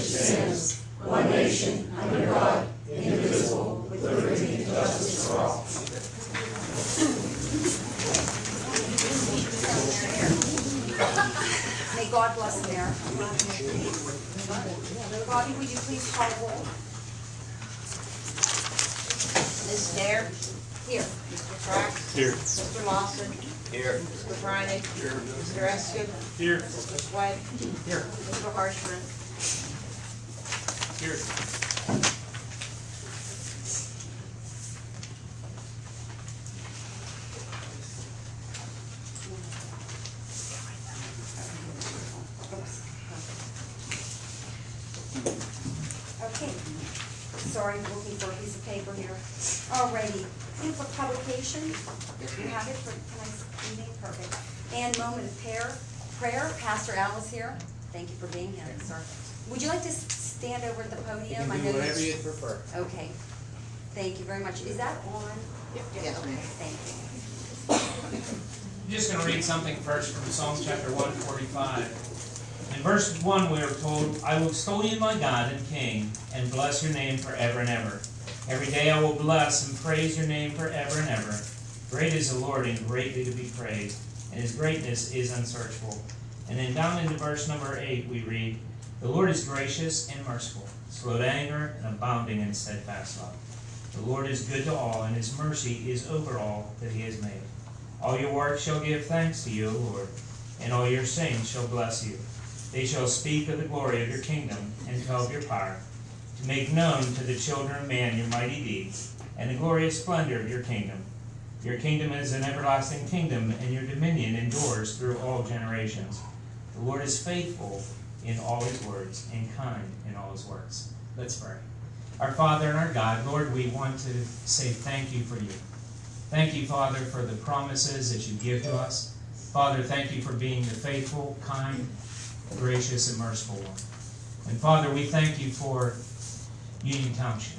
sins, one nation, under God, indivisible, with liberty and justice for all. May God bless America. Bobby, would you please call roll? Ms. Dare? Here. Mr. Trax? Here. Mr. Lawson? Here. Mr. Breinig? Here. Mr. Eskin? Here. Mr. Swett? Here. Mr. Harshman? Here. Okay. Sorry, I'm looking for a piece of paper here. Alrighty. And for publication, if you have it for tonight's meeting, perfect. And moment of prayer. Pastor Al is here. Thank you for being here, sir. Would you like to stand over at the podium? You can do whatever you prefer. Okay. Thank you very much. Is that on? Yes, Okay, ma'am. thank you. I'm just going to read something first from Psalms chapter 145. In verse 1 we are told, I will extol you, my God and King, and bless your name forever and ever. Every day I will bless and praise your name forever and ever. Great is the Lord and greatly to be praised, and his greatness is unsearchable. And then down into verse number 8 we read, the Lord is gracious and merciful, slow to anger and abounding in steadfast love. The Lord is good to all, and his mercy is over all that he has made. All your works shall give thanks to you, O Lord, and all your saints shall bless you. They shall speak of the glory of your kingdom and tell of your power, to make known to the children of man your mighty deeds and the glorious splendor of your kingdom. Your kingdom is an everlasting kingdom, and your dominion endures through all generations. The Lord is faithful in all his words and kind in all his works. Let's pray. Our Father and our God, Lord, we want to say thank you for you. Thank you, Father, for the promises that you give to us. Father, thank you for being the faithful, kind, gracious, and merciful one. And Father, we thank you for Union Township.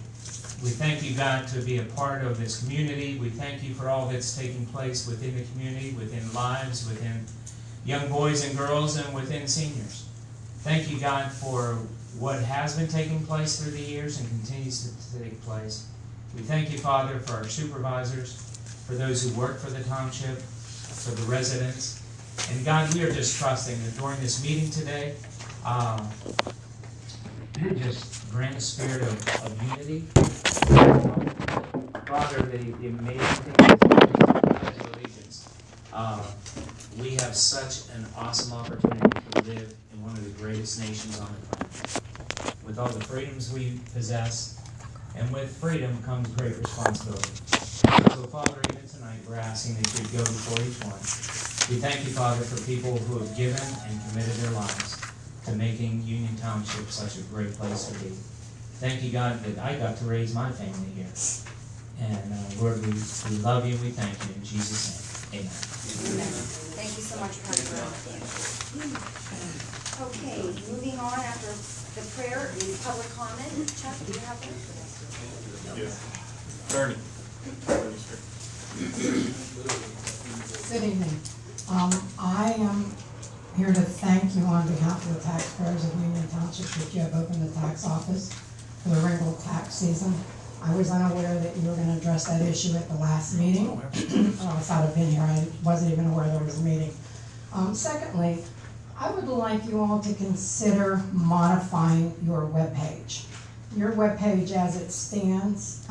We thank you, God, to be a part of this community. We thank you for all that's taking place within the community, within lives, within young boys and girls, and within seniors. Thank you, God, for what has been taking place through the years and continues to take place. We thank you, Father, for our supervisors, for those who work for the township, for the residents. And God, we are just trusting that during this meeting today, you just grant a spirit of unity. Father, the amazing thing is Pledge of Allegiance. We have such an awesome opportunity to live in one of the greatest nations on the planet. With all the freedoms we possess, and with freedom comes great responsibility. So, Father, even tonight, we're asking that you go before each one. We thank you, Father, for people who have given and committed their lives to making Union Township such a great place to be. Thank you, God, that I got to raise my family here. And Lord, we love you, we thank you in Jesus' name. Amen. Amen. Thank you so much, Pastor. Okay, moving on after the prayer is public comment. Chuck, do you have one? Yes. Bernie. Good evening. I am here to thank you on behalf of the taxpayers of Union Township that you have opened the tax office for the regular tax season. I was unaware that you were going to address that issue at the last meeting. If I'd have been here, I wasn't even aware there was a meeting. Secondly, I would like you all to consider modifying your webpage. Your webpage as it stands,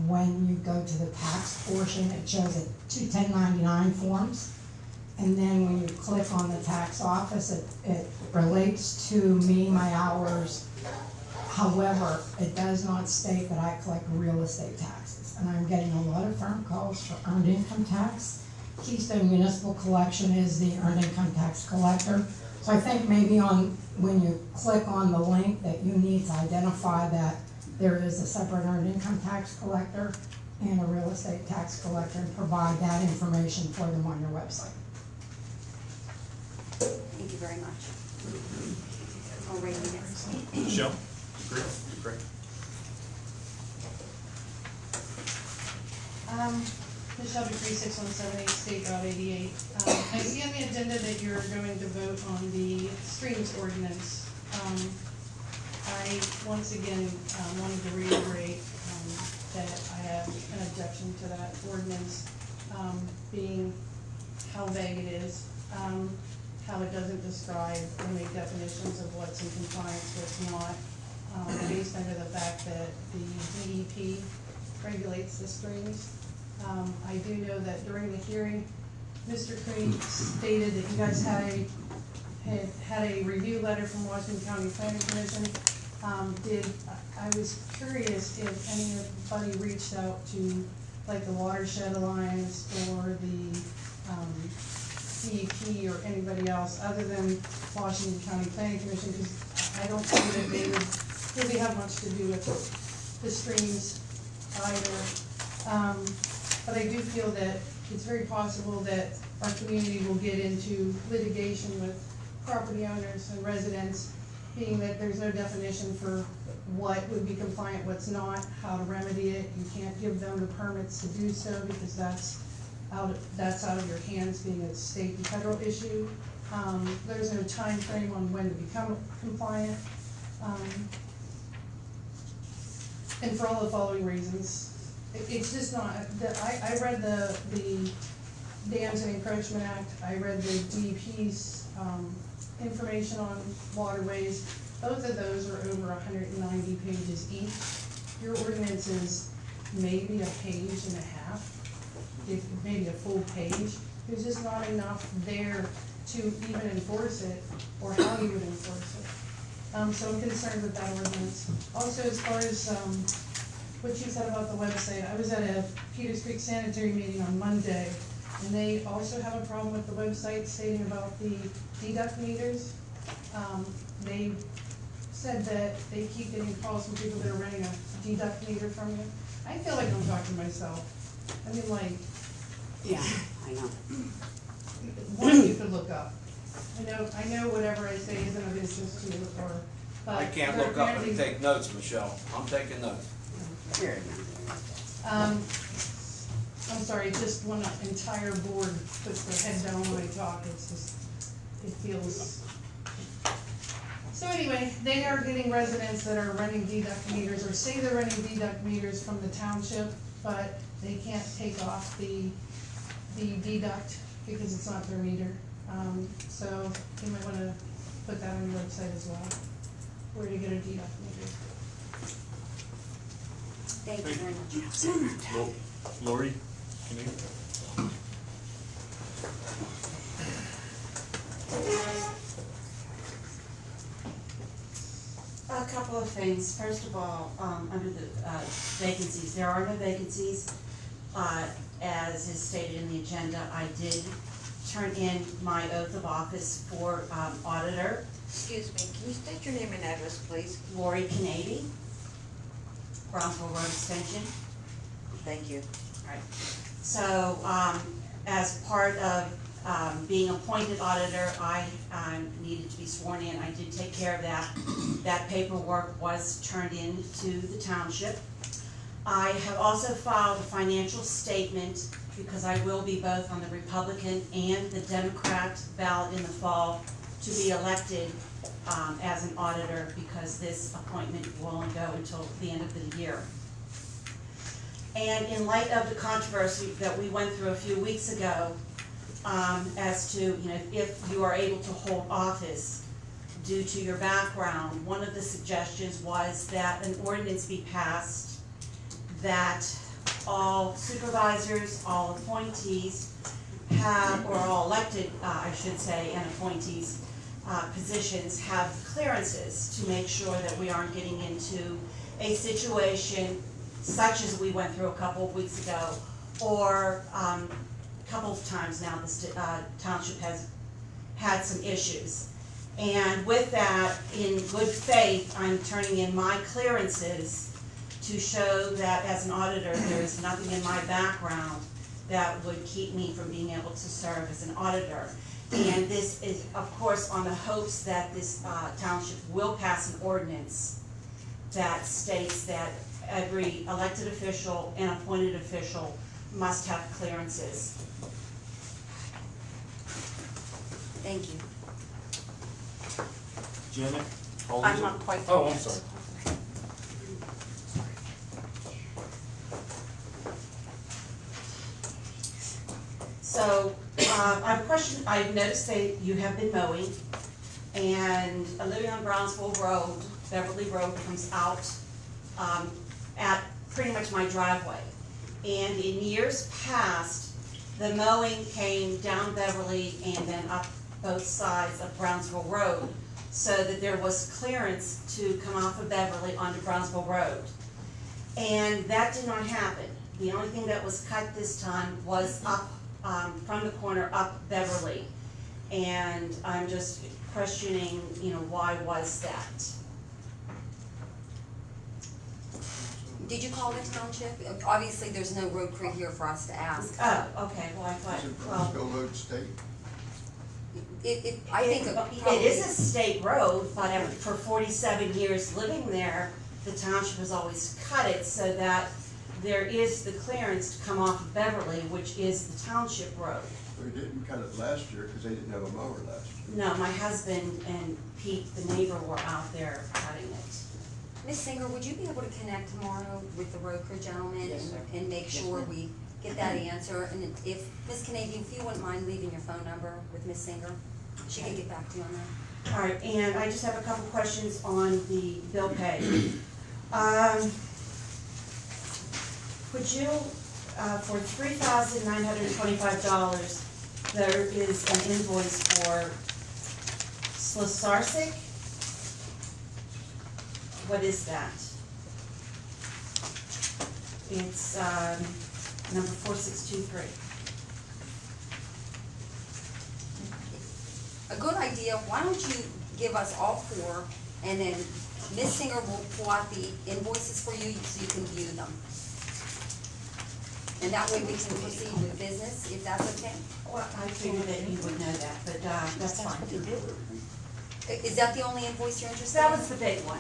when you go to the tax portion, it shows it 2 1099 forms. And then when you click on the tax office, it relates to me, my hours. However, it does not state that I collect real estate taxes. And I'm getting a lot of phone calls for earned income tax. Keystone Municipal Collection is the earned income tax collector. So I think maybe when you click on the link that you need to identify that there is a separate earned income tax collector and a real estate tax collector, and provide that information for them on your website. Thank you very much. Alrighty, next. Michelle? Great. Michelle Dupree, 6178 State Route 88. I see on the agenda that you're going to vote on the streams ordinance. I I once again wanted to reiterate that I have an objection to that ordinance, being how vague it is, how it doesn't describe or make definitions of what's in compliance, what's not, based under the fact that the DEP regulates the streams. I do know that during the hearing, Mr. Creed stated that you guys had a review letter from Washington County Planning Commission. I was curious if anybody reached out to like the Watershed Alliance or the DEP or anybody else other than Washington County Planning Commission, because I don't see that they would really have much to do with the streams either. But I do feel that it's very possible that our community will get into litigation with property owners and residents, being that there's no definition for what would be compliant, what's not, how to remedy it. You can't give them the permits to do so because that's out of your hands, being a state and federal issue. There's no time frame on when to become compliant. And for all the following reasons, it's just not, I read the Dams and Encroachment Act, I read the DEP's information on waterways. Both of those are over 190 pages each. Your ordinance is maybe a page and a half, if maybe a full page. There's just not enough there to even enforce it, or how you would enforce it. So I'm concerned with that ordinance. Also, as far as what you said about the website, I was at a Peters Creek Sanitary meeting on Monday, and they also have a problem with the website stating about the deduct meters. They said that they keep getting calls from people that are renting a deduct meter from you. I feel like I'm talking to myself. I mean, like, Yeah, I know. one you could look up. I know whatever I say isn't of interest to you, but. I can't there look up and apparently- take notes, Michelle. I'm taking notes. Here. I'm sorry, just when an entire board puts their head down when I talk, it's just, it feels. So anyway, they are getting residents that are renting deduct meters, or say they're renting deduct meters from the township, but they can't take off the deduct because it's not their meter. So you might wanna put that on your website as well, where to get a deduct meter. Thank you very much. Lori, can you? A couple of things. First of all, under the vacancies, there are no vacancies. As is stated in the agenda, I did turn in my oath of office for auditor, Excuse me, can you state your name and address, please? Lori Canady, Brownsville Road Extension. Thank you. Right. So, as part of being appointed auditor, I needed to be sworn in. I did take care of that. That paperwork was turned in to the township. I have also filed a financial statement because I will be both on the Republican and the Democrat ballot in the fall to be elected as an auditor, because this appointment will only go until the end of the year. And in light of the controversy that we went through a few weeks ago, as to, if you are able to hold office due to your background, one of the suggestions was that an ordinance be passed that all supervisors, all appointees have, or all elected, I should say, and appointees, positions have clearances to make sure that we aren't getting into a situation such as we went through a couple of weeks ago, or a couple of times now this township has had some issues. And with that, in good faith, I'm turning in my clearances to show that as an auditor, there is nothing in my background that would keep me from being able to serve as an auditor. And this is, of course, on the hopes that this township will pass an ordinance that states that every elected official and appointed official must have clearances. Thank you. Janet? I'm not quite. Oh, I'm sorry. So, I have a question, I've noticed that you have been mowing, and living on Brownsville Road, Beverly Road comes out, at pretty much my driveway. And in years past, the mowing came down Beverly and then up both sides of Brownsville Road, so that there was clearance to come off of Beverly onto Brownsville Road. And that did not happen. The only thing that was cut this time was up, from the corner up Beverly. And I'm just questioning, why was that? Did you call the township? Obviously, there's no road crew here for us to ask. Oh, okay, well, I Is thought, it well, Brownsville Road State? I think it is a state road, but for 47 years living there, the township has always cut it so that there is the clearance to come off of Beverly, which is the township road. They didn't cut it last year because they didn't have a mower last year. No, my husband and Pete, the neighbor, were out there cutting it. Ms. Singer, would you be able to connect tomorrow with the road crew gentleman Yes, sir. and make Yes, sure ma'am. we get that answer? And if, Ms. Canadian, if you wouldn't mind leaving your phone number with Ms. Singer, she can get back to you on that. All right, and I just have a couple questions on the bill pay. Would you, for $3,925, there is an invoice for Slosarsic? What is that? It's, number 4623. A good idea, why don't you give us all four, and then Ms. Singer will pull out the invoices for you so you can view them. And that way we can proceed with business, if that's okay. Well, I figured that you would know that, but, that's fine. Is that the only invoice you're interested in? That was the big one.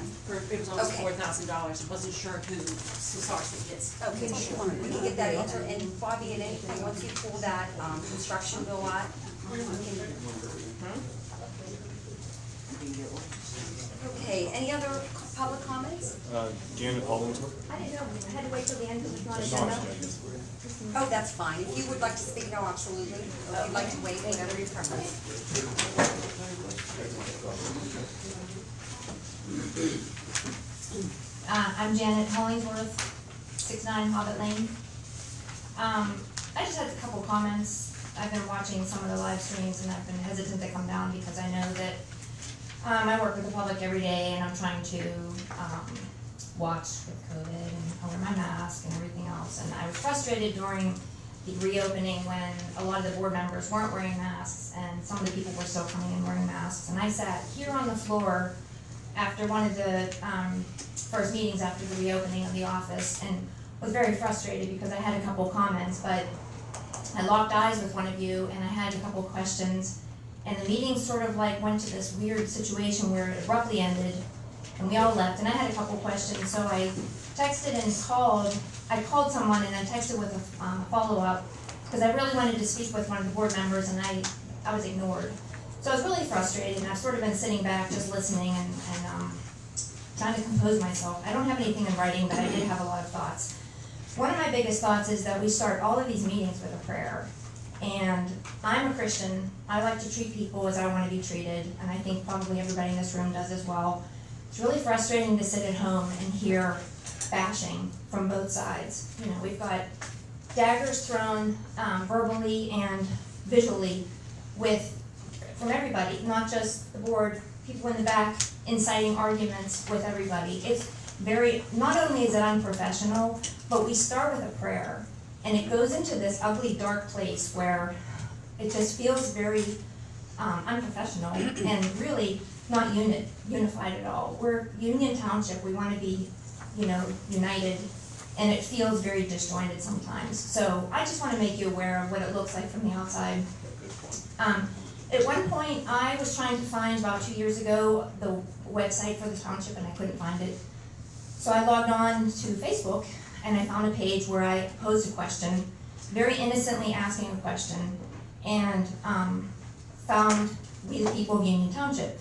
It was almost Okay. $4,000, wasn't sure who Susarsic is. Okay, sure, we can get that answer, and Bobby, and anything, once you pull that, construction bill out, we can. Okay, any other public comments? Janet Hollingsworth. I didn't know, I had to wait till the end because it's not agenda. Oh, that's fine, if you would like to speak, no, absolutely, or if you'd like to wait, whatever your preference. I'm Janet Hollingsworth, 69 Hobbit Lane. I just had a couple comments. I've been watching some of the live streams and I've been hesitant to come down because I know that I work with the public every day and I'm trying to watch with COVID and wear my mask and everything else. And I was frustrated during the reopening when a lot of the board members weren't wearing masks and some of the people were still coming in wearing masks. And I sat here on the floor after one of the first meetings after the reopening of the office and was very frustrated because I had a couple comments, but I locked eyes with one of you and I had a couple questions and the meeting sort of like went to this weird situation where it abruptly ended and we all left and I had a couple questions, so I texted and called. I called someone and I texted with a follow-up because I really wanted to speak with one of the board members and I was ignored. So I was really frustrated and I've sort of been sitting back just listening and trying to compose myself. I don't have anything in writing, but I did have a lot of thoughts. One of my biggest thoughts is that we start all of these meetings with a prayer. And I'm a Christian. I like to treat people as I want to be treated, and I think probably everybody in this room does as well. It's really frustrating to sit at home and hear bashing from both sides. You know, we've got daggers thrown verbally and visually from everybody, not just the board, people in the back inciting arguments with everybody. It's not only is it unprofessional, but we start with a prayer. And it goes into this ugly, dark place where it just feels very unprofessional and really not unified at all. We're Union Township, we want to be, united, and it feels very disjointed sometimes. So I just want to make you aware of what it looks like from the outside. At one point, I was trying to find, about 2 years ago, the website for the township, and I couldn't find it. So I logged on to Facebook, and I found a page where I posed a question, very innocently asking a question, and found We the People of Union Township.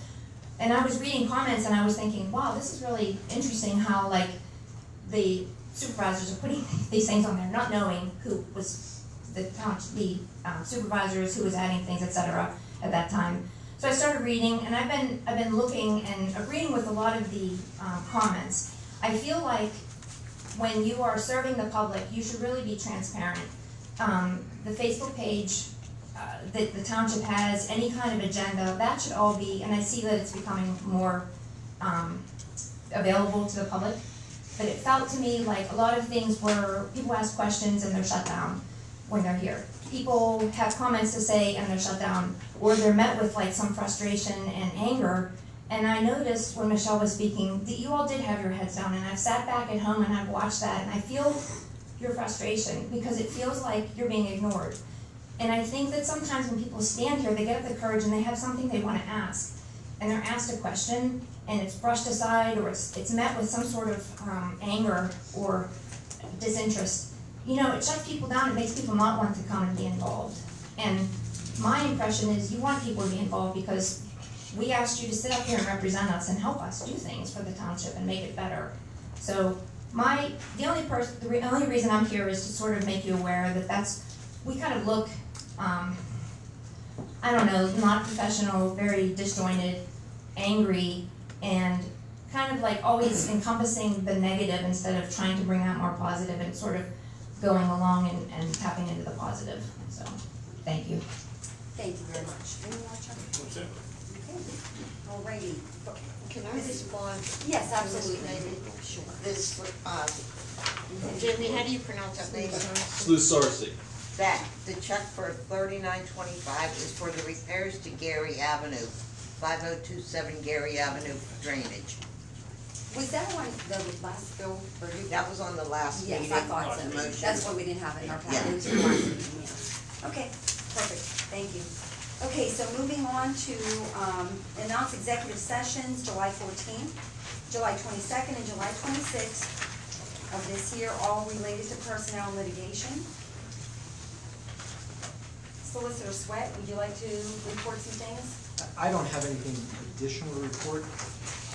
And I was reading comments, and I was thinking, wow, this is really interesting how, the supervisors are putting these things on there, not knowing who was the supervisors who was adding things, et cetera, at that time. So I started reading, and I've been looking and agreeing with a lot of the comments. I feel like when you are serving the public, you should really be transparent. The Facebook page that the township has, any kind of agenda, that should all be, and I see that it's becoming more available to the public. But it felt to me like a lot of things were, people ask questions and they're shut down when they're here. People have comments to say and they're shut down, or they're met with like some frustration and anger. And I noticed when Michelle was speaking that you all did have your heads down, and I've sat back at home and I've watched that, and I feel your frustration because it feels like you're being ignored. And I think that sometimes when people stand here, they get up the courage and they have something they want to ask, and they're asked a question and it's brushed aside, or it's met with some sort of anger or disinterest. You know, it shuts people down, it makes people not want to come and be involved. And my impression is you want people to be involved because we asked you to sit up here and represent us and help us do things for the township and make it better. So the only reason I'm here is to sort of make you aware that we kind of look, I don't know, not professional, very disjointed, angry, and kind of like always encompassing the negative instead of trying to bring out more positive and sort of going along and tapping into the positive. So, thank you. Thank you very much. Any more, Chuck? What's that? Okay, alrighty. Can I respond? Yes, absolutely. Sure. This, Jimmy, how do you pronounce that name? Sluisarsi. That, the check for $39.25 is for the repairs to Gary Avenue, 5027 Gary Avenue drainage. Was that on the last bill? Or That was on the last meeting. Yes, I thought so. Motion. That's why we didn't have it in our packet. Yeah. It was from last meeting, yeah. Okay, perfect, thank you. Okay, so moving on to announce executive sessions, July 14th, July 22nd, and July 26th of this year, all related to personnel litigation. Solicitor Sweat, would you like to report some things? I don't have anything additional to report.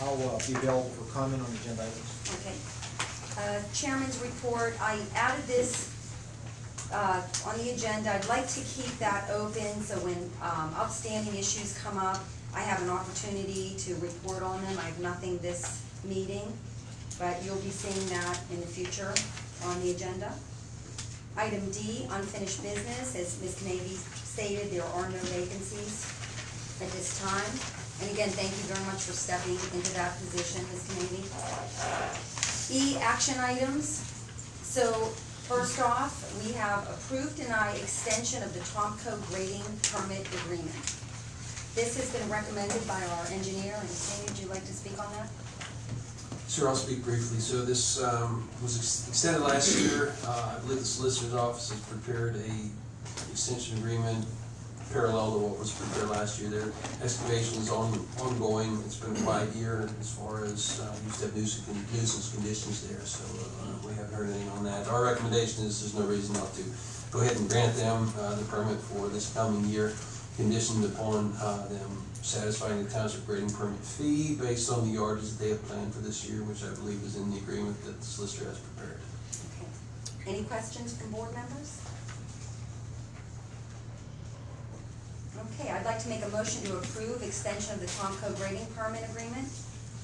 I'll be available for comment on agenda items. Okay. Chairman's report, I added this on the agenda. I'd like to keep that open so when outstanding issues come up, I have an opportunity to report on them. I have nothing this meeting, but you'll be seeing that in the future on the agenda. Item D, unfinished business. As Ms. Canavy stated, there are no vacancies at this time. And again, thank you very much for stepping into that position, Ms. Canavy. E, action items. So first off, we have approved deny extension of the Tomco grading permit agreement. This has been recommended by our engineer, and Sandy, would you like to speak on that? Sure, I'll speak briefly. So this was extended last year. I believe the solicitor's office has prepared a extension agreement parallel to what was prepared last year. Their excavation is ongoing. It's been applied here as far as used to have nuisance conditions there, so we haven't heard anything on that. Our recommendation is there's no reason not to go ahead and grant them the permit for this coming year, conditioned upon them satisfying the township grading permit fee based on the yardage that they have planned for this year, which I believe is in the agreement that the solicitor has prepared. Okay. Any questions from board members? Okay, I'd like to make a motion to approve extension of the Tomco grading permit agreement.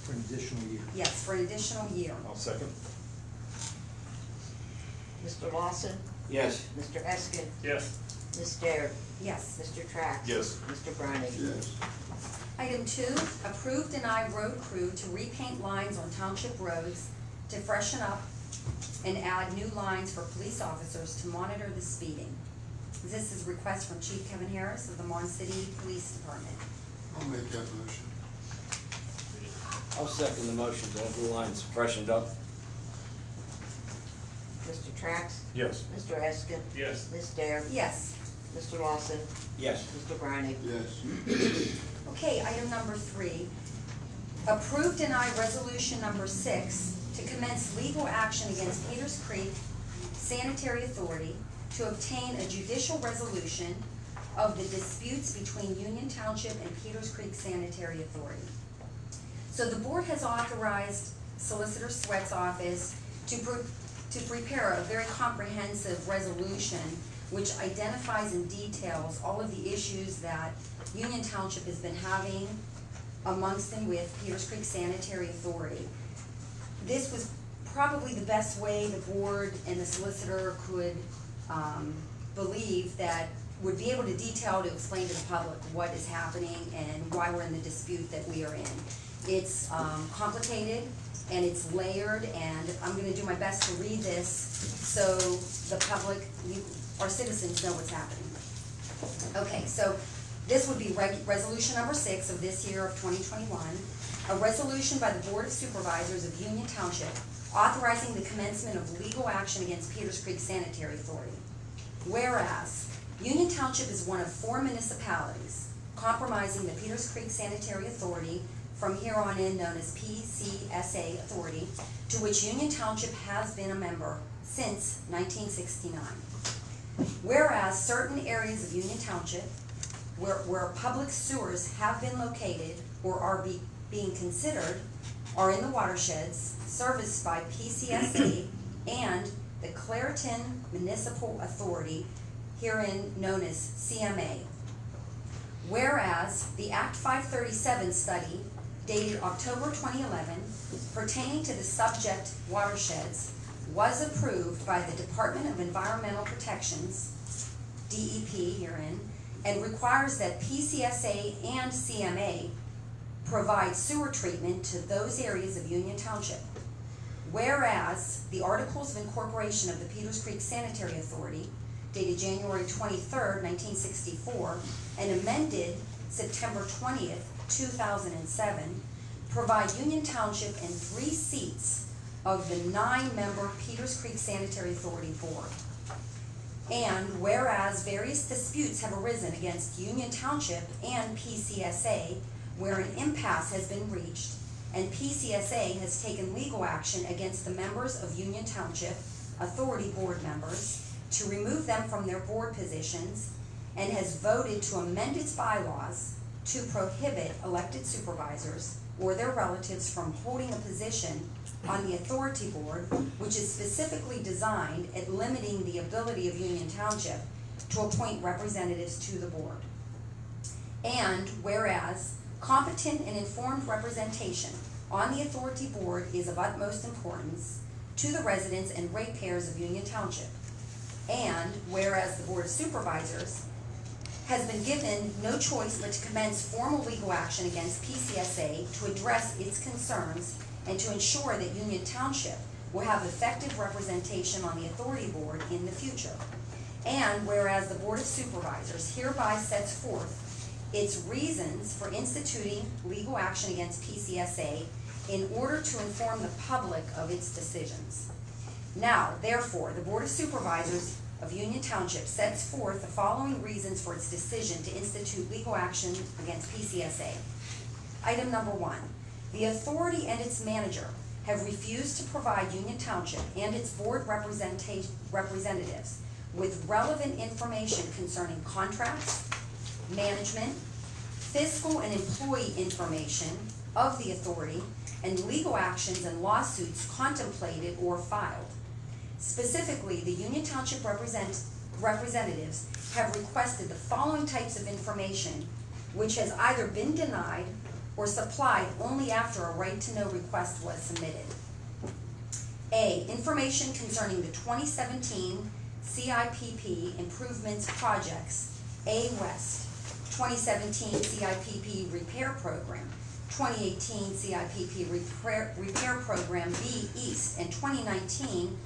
For an additional year. Yes, for an additional year. I'll second. Mr. Lawson, Yes. Mr. Eskin, Yes. Ms. Dare, Yes. Mr. Trax. Yes. Mr. Breinig. Yes. Item 2, approve deny road crew to repaint lines on township roads to freshen up and add new lines for police officers to monitor the speeding. This is a request from Chief Kevin Harris of the Mon City Police Department. I'll make that motion. I'll second the motion to have the lines freshened up. Mr. Trax, Yes. Mr. Eskin, Yes. Ms. Dare, Yes. Mr. Lawson, Yes. Mr. Breinig. Yes. Okay, item number 3, approve deny resolution number 6 to commence legal action against Peters Creek Sanitary Authority to obtain a judicial resolution of the disputes between Union Township and Peters Creek Sanitary Authority. So the board has authorized Solicitor Sweat's office to prepare a very comprehensive resolution which identifies and details all of the issues that Union Township has been having amongst and with Peters Creek Sanitary Authority. This was probably the best way the board and the solicitor could believe that would be able to detail to explain to the public what is happening and why we're in the dispute that we are in. It's complicated and it's layered, and I'm gonna do my best to read this so the public, our citizens know what's happening. Okay, so this would be resolution number 6 of this year of 2021, a resolution by the Board of Supervisors of Union Township authorizing the commencement of legal action against Peters Creek Sanitary Authority. Whereas, Union Township is one of 4 municipalities comprising the Peters Creek Sanitary Authority, from here on in known as PCSA Authority, to which Union Township has been a member since 1969. Whereas certain areas of Union Township where public sewers have been located or are being considered are in the watersheds serviced by PCSA and the Clairton Municipal Authority, herein known as CMA. Whereas the Act 537 study dated October 2011 pertaining to the subject watersheds was approved by the Department of Environmental Protection's, DEP herein, and requires that PCSA and CMA provide sewer treatment to those areas of Union Township. Whereas the Articles of Incorporation of the Peters Creek Sanitary Authority, dated January 23rd, 1964, and amended September 20th, 2007, provide Union Township in 3 seats of the 9-member Peters Creek Sanitary Authority Board. And whereas various disputes have arisen against Union Township and PCSA, where an impasse has been reached, and PCSA has taken legal action against the members of Union Township Authority Board members to remove them from their board positions, and has voted to amend its bylaws to prohibit elected supervisors or their relatives from holding a position on the authority board, which is specifically designed at limiting the ability of Union Township to appoint representatives to the board. And whereas competent and informed representation on the authority board is of utmost importance to the residents and ratepayers of Union Township. And whereas the Board of Supervisors has been given no choice but to commence formal legal action against PCSA to address its concerns and to ensure that Union Township will have effective representation on the authority board in the future. And whereas the Board of Supervisors hereby sets forth its reasons for instituting legal action against PCSA in order to inform the public of its decisions. Now, therefore, the Board of Supervisors of Union Township sets forth the following reasons for its decision to institute legal action against PCSA. Item number 1, the authority and its manager have refused to provide Union Township and its board representatives with relevant information concerning contracts, management, fiscal and employee information of the authority, and legal actions and lawsuits contemplated or filed. Specifically, the Union Township representatives have requested the following types of information, which has either been denied or supplied only after a right-to-know request was submitted. A, information concerning the 2017 CIPP improvements projects, A West, 2017 CIPP repair program, 2018 CIPP repair program B East, and 2019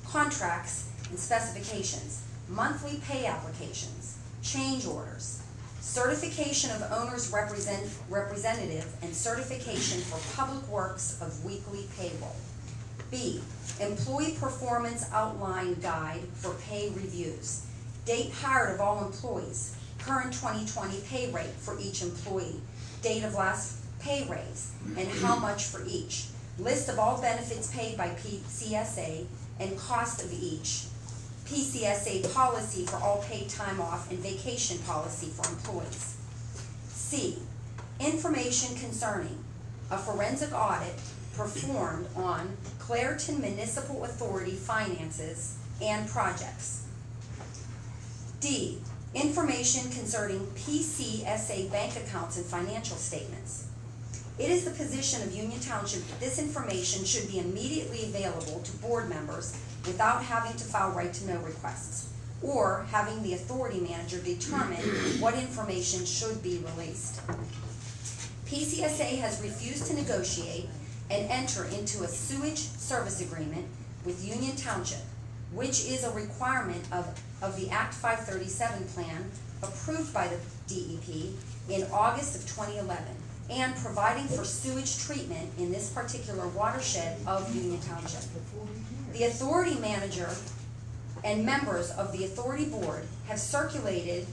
contracts and specifications, monthly pay applications, change orders, certification of owner's representative, and certification for public works of weekly payroll. B, employee performance outline guide for pay reviews, date hired of all employees, current 2020 pay rate for each employee, date of last pay raise, and how much for each, list of all benefits paid by PCSA and cost of each, PCSA policy for all paid time off and vacation policy for employees. C, information concerning a forensic audit performed on Clairton Municipal Authority finances and projects. D, information concerning PCSA bank accounts and financial statements. It is the position of Union Township that this information should be immediately available to board members without having to file right-to-know requests, or having the authority manager determine what information should be released. PCSA has refused to negotiate and enter into a sewage service agreement with Union Township, which is a requirement of the Act 537 plan approved by the DEP in August of 2011, and providing for sewage treatment in this particular watershed of Union Township. The authority manager and members of the authority board have circulated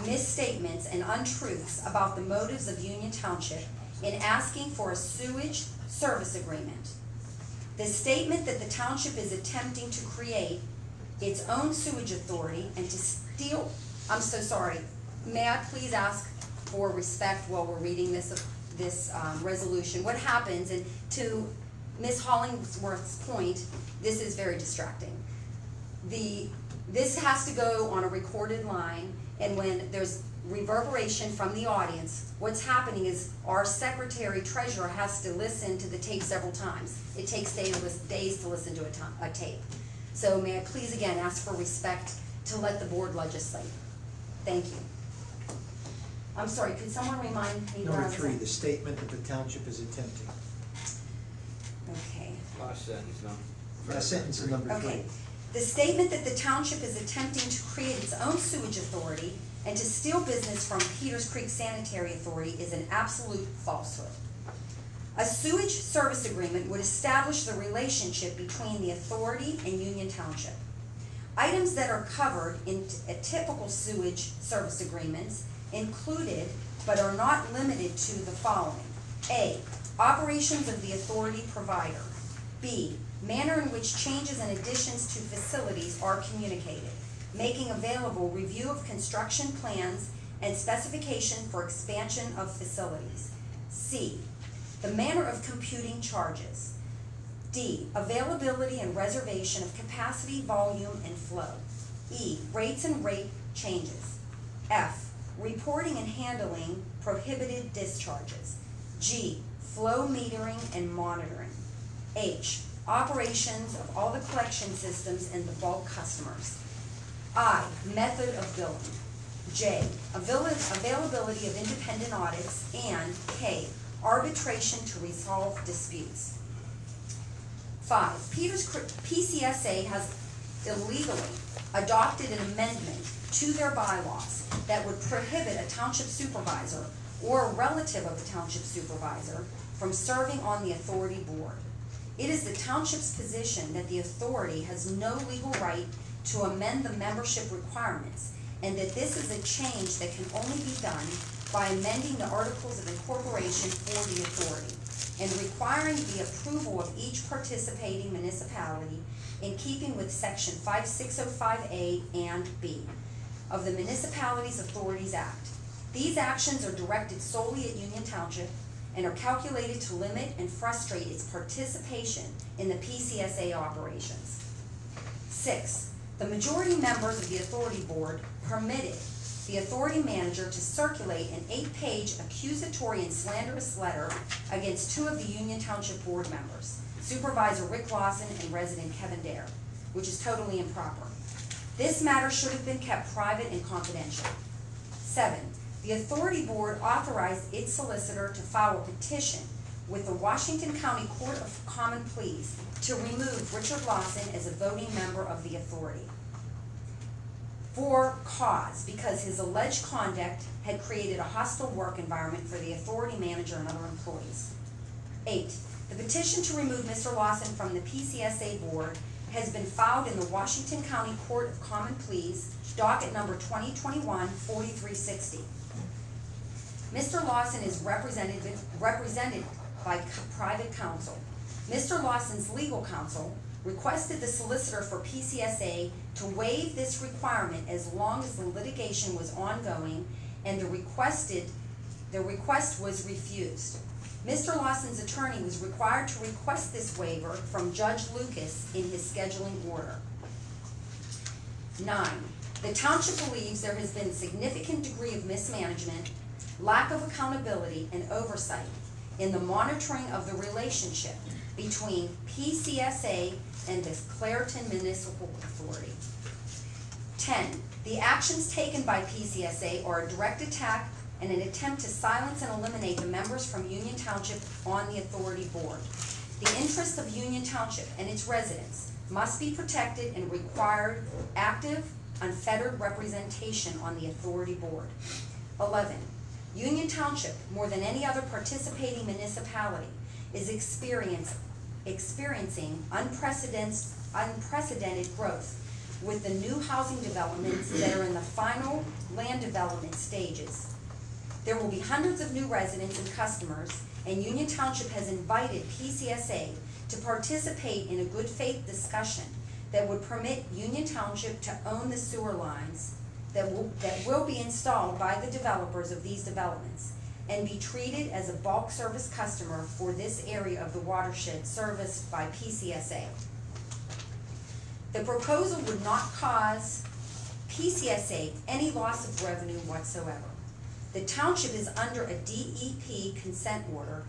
misstatements and untruths about the motives of Union Township in asking for a sewage service agreement. The statement that the township is attempting to create its own sewage authority and to steal, I'm so sorry, may I please ask for respect while we're reading this resolution? What happens, and to Ms. Hollingsworth's point, this is very distracting. This has to go on a recorded line, and when there's reverberation from the audience, what's happening is our secretary treasurer has to listen to the tape several times. It takes days to listen to a tape. So may I please again ask for respect to let the board legislate. Thank you. I'm sorry, could someone remind me? Number 3, the statement that the township is attempting. Okay. Last sentence, no. Last sentence in number 3. Okay. The statement that the township is attempting to create its own sewage authority and to steal business from Peters Creek Sanitary Authority is an absolute falsehood. A sewage service agreement would establish the relationship between the authority and Union Township. Items that are covered in a typical sewage service agreements included, but are not limited to, the following. A, operations of the authority provider. B, manner in which changes and additions to facilities are communicated, making available review of construction plans and specification for expansion of facilities. C, the manner of computing charges. D, availability and reservation of capacity, volume, and flow. E, rates and rate changes. F, reporting and handling prohibited discharges. G, flow metering and monitoring. H, operations of all the collection systems and the bulk customers. I, method of billing. J, availability of independent audits. And K, arbitration to resolve disputes. 5, PCSA has illegally adopted an amendment to their bylaws that would prohibit a township supervisor or a relative of a township supervisor from serving on the authority board. It is the township's position that the authority has no legal right to amend the membership requirements, and that this is a change that can only be done by amending the Articles of Incorporation for the authority and requiring the approval of each participating municipality in keeping with Section 5605A and B of the Municipalities Authorities Act. These actions are directed solely at Union Township and are calculated to limit and frustrate its participation in the PCSA operations. 6, the majority members of the authority board permitted the authority manager to circulate an 8-page accusatory and slanderous letter against 2 of the Union Township board members, Supervisor Rick Lawson and resident Kevin Dare, which is totally improper. This matter should have been kept private and confidential. 7, the authority board authorized its solicitor to file a petition with the Washington County Court of Common Pleas to remove Richard Lawson as a voting member of the authority. For cause, because his alleged conduct had created a hostile work environment for the authority manager and other employees. 8, the petition to remove Mr. Lawson from the PCSA board has been filed in the Washington County Court of Common Pleas, docket number 2021-4360. Mr. Lawson is represented by private counsel. Mr. Lawson's legal counsel requested the solicitor for PCSA to waive this requirement as long as the litigation was ongoing, and the request was refused. Mr. Lawson's attorney was required to request this waiver from Judge Lucas in his scheduling order. 9, The township believes there has been a significant degree of mismanagement, lack of accountability, and oversight in the monitoring of the relationship between PCSA and the Clairton Municipal Authority. 10, the actions taken by PCSA are a direct attack and an attempt to silence and eliminate the members from Union Township on the authority board. The interests of Union Township and its residents must be protected and require active, unfettered representation on the authority board. 11, Union Township, more than any other participating municipality, is experiencing unprecedented growth with the new housing developments that are in the final land development stages. There will be hundreds of new residents and customers, and Union Township has invited PCSA to participate in a good faith discussion that would permit Union Township to own the sewer lines that will be installed by the developers of these developments and be treated as a bulk service customer for this area of the watershed serviced by PCSA. The proposal would not cause PCSA any loss of revenue whatsoever. The township is under a DEP consent order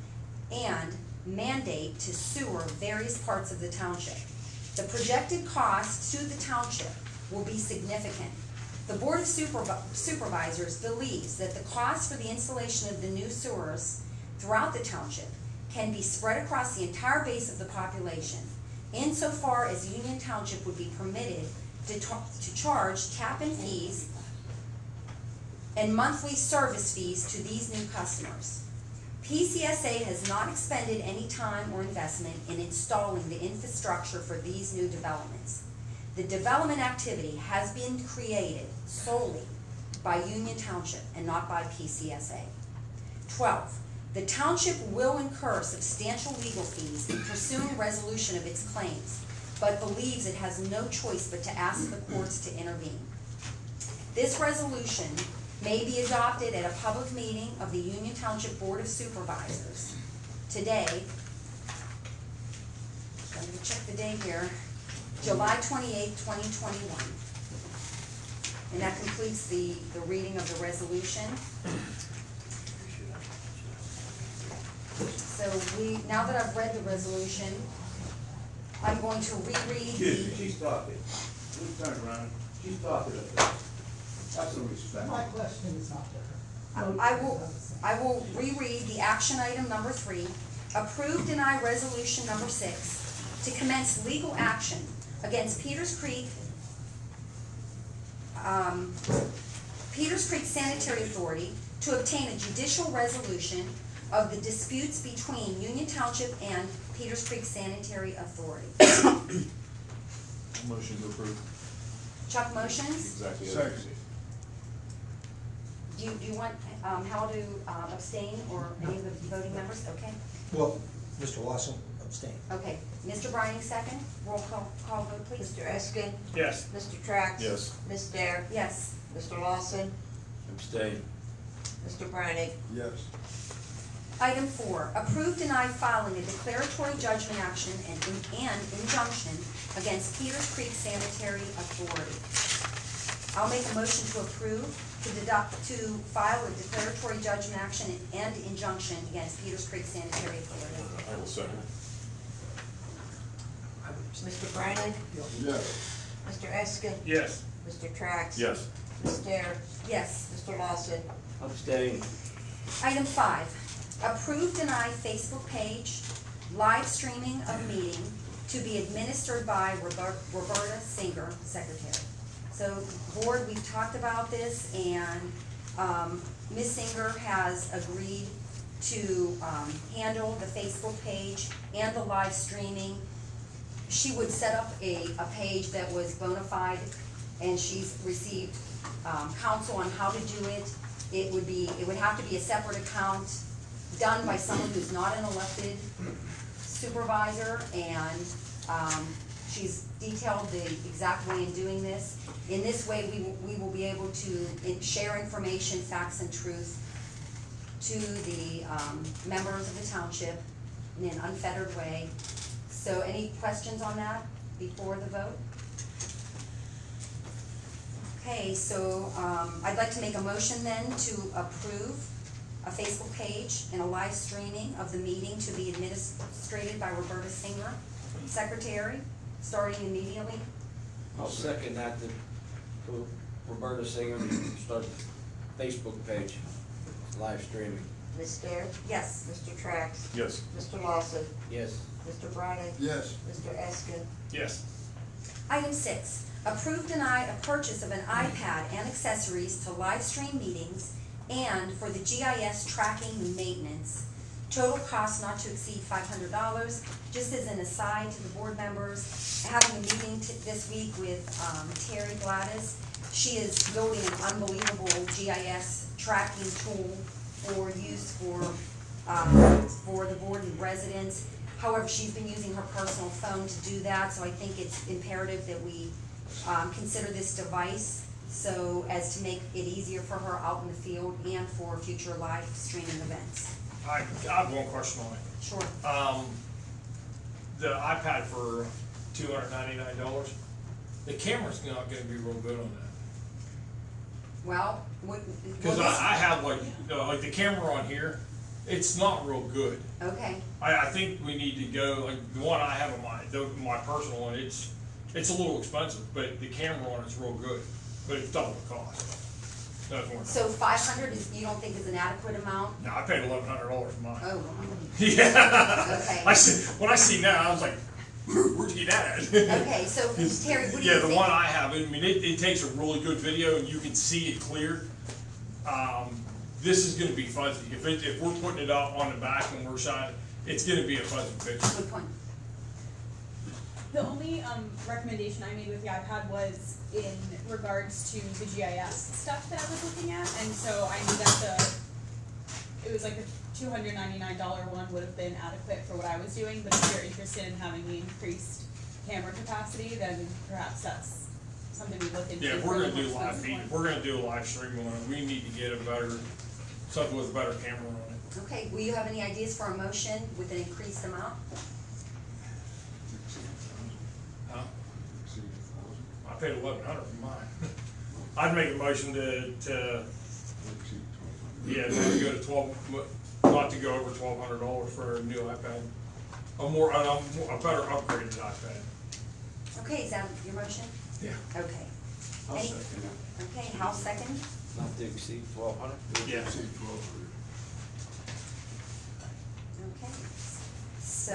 and mandate to sewer various parts of the township. The projected cost to the township will be significant. The Board of Supervisors believes that the cost for the installation of the new sewers throughout the township can be spread across the entire base of the population, insofar as Union Township would be permitted to charge tap-in fees and monthly service fees to these new customers. PCSA has not expended any time or investment in installing the infrastructure for these new developments. The development activity has been created solely by Union Township and not by PCSA. 12, the township will incur substantial legal fees in pursuing resolution of its claims, but believes it has no choice but to ask the courts to intervene. This resolution may be adopted at a public meeting of the Union Township Board of Supervisors today. I'm going to check the date here. July 28, 2021. And that completes the reading of the resolution. So now that I've read the resolution, I'm going to reread the... She's talking. Please turn around. She's talking up there. Have some respect. My question is not to her. I will reread the action item number 3, approve, deny resolution number 6, to commence legal action against Peters Creek Sanitary Authority to obtain a judicial resolution of the disputes between Union Township and Peters Creek Sanitary Authority. Motion to approve. Chuck motions. Exactly. Second. Do you want Hal to abstain or any of the voting members? Okay. Well, Mr. Lawson abstained. Okay. Mr. Brining, second. Roll call vote, please. Mr. Eskin? Yes. Mr. Trax? Yes. Ms. Dare? Yes. Mr. Lawson? Abstain. Mr. Brining? Yes. Item 4, approve, deny filing a declaratory judgment action and injunction against Peters Creek Sanitary Authority. I'll make a motion to approve to file a declaratory judgment action and injunction against Peters Creek Sanitary Authority. I will second. Mr. Brining? Yes. Mr. Eskin? Yes. Mr. Trax? Yes. Ms. Dare? Yes. Mr. Lawson? Abstain. Item 5, approve, deny Facebook page, live streaming of meeting to be administered by Roberta Singer, Secretary. So, board, we've talked about this, and Ms. Singer has agreed to handle the Facebook page and the live streaming. She would set up a page that was bona fide, and she's received counsel on how to do it. It would have to be a separate account done by someone who's not an elected supervisor, and she's detailed the exact way in doing this. In this way, we will be able to share information, facts, and truth to the members of the township in an unfettered way. So any questions on that before the vote? Okay, so, I'd like to make a motion then to approve a Facebook page and a live streaming of the meeting to be administrated by Roberta Singer, Secretary, starting immediately. I'll second that, for Roberta Singer to start the Facebook page, live streaming. Ms. Dare? Yes. Mr. Trax? Yes. Mr. Lawson? Yes. Mr. Brining? Yes. Mr. Eskin? Yes. Item 6, approve, deny a purchase of an iPad and accessories to live stream meetings and for the GIS tracking and maintenance. Total cost not to exceed $500. Just as an aside to the board members, having a meeting this week with Terry Gladys. She is building an unbelievable GIS tracking tool for use for the board and residents. However, she's been using her personal phone to do that, so I think it's imperative that we consider this device so as to make it easier for her out in the field and for future live streaming events. I have one question on it. Sure. The iPad for $299, the camera's not gonna be real good on that. Well, Cause I have like the camera on here, it's not real good. okay, I think we need to go, like, the one I have on my personal one, it's a little expensive, but the camera on it's real good, but it's double the cost. That's one. so 500 is, you don't think is an adequate amount? No, I paid $1,100 for mine. Oh, Yeah. okay. When I see that, I was like, where'd you get that at? Okay, so Terry, what do you Yeah, think? the one I have, I mean, it takes a really good video and you can see it clear. This is gonna be fuzzy. If we're putting it up on the back when we're shining, it's gonna be a fuzzy picture. Good point. The only recommendation I made with the iPad was in regards to the GIS stuff that I was looking at, and so I knew that it was like a $299 one would have been adequate for what I was doing, but if you're interested in having the increased camera capacity, then perhaps that's something we look into. Yeah, if for we're the gonna do more live expensive feed, if one. we're gonna do a live stream on it, we need to get something with a better camera on it. Okay, will you have any ideas for a motion with an increased amount? Huh? I paid $1,100 for mine. I'd make a motion to not to go to not to go over $1,200 for a new iPad. A better upgraded iPad. Okay, is that your motion? Yeah. Okay. I'll Any- second it. Okay, Hal second? Not to exceed 1,200? Yeah. Okay. So,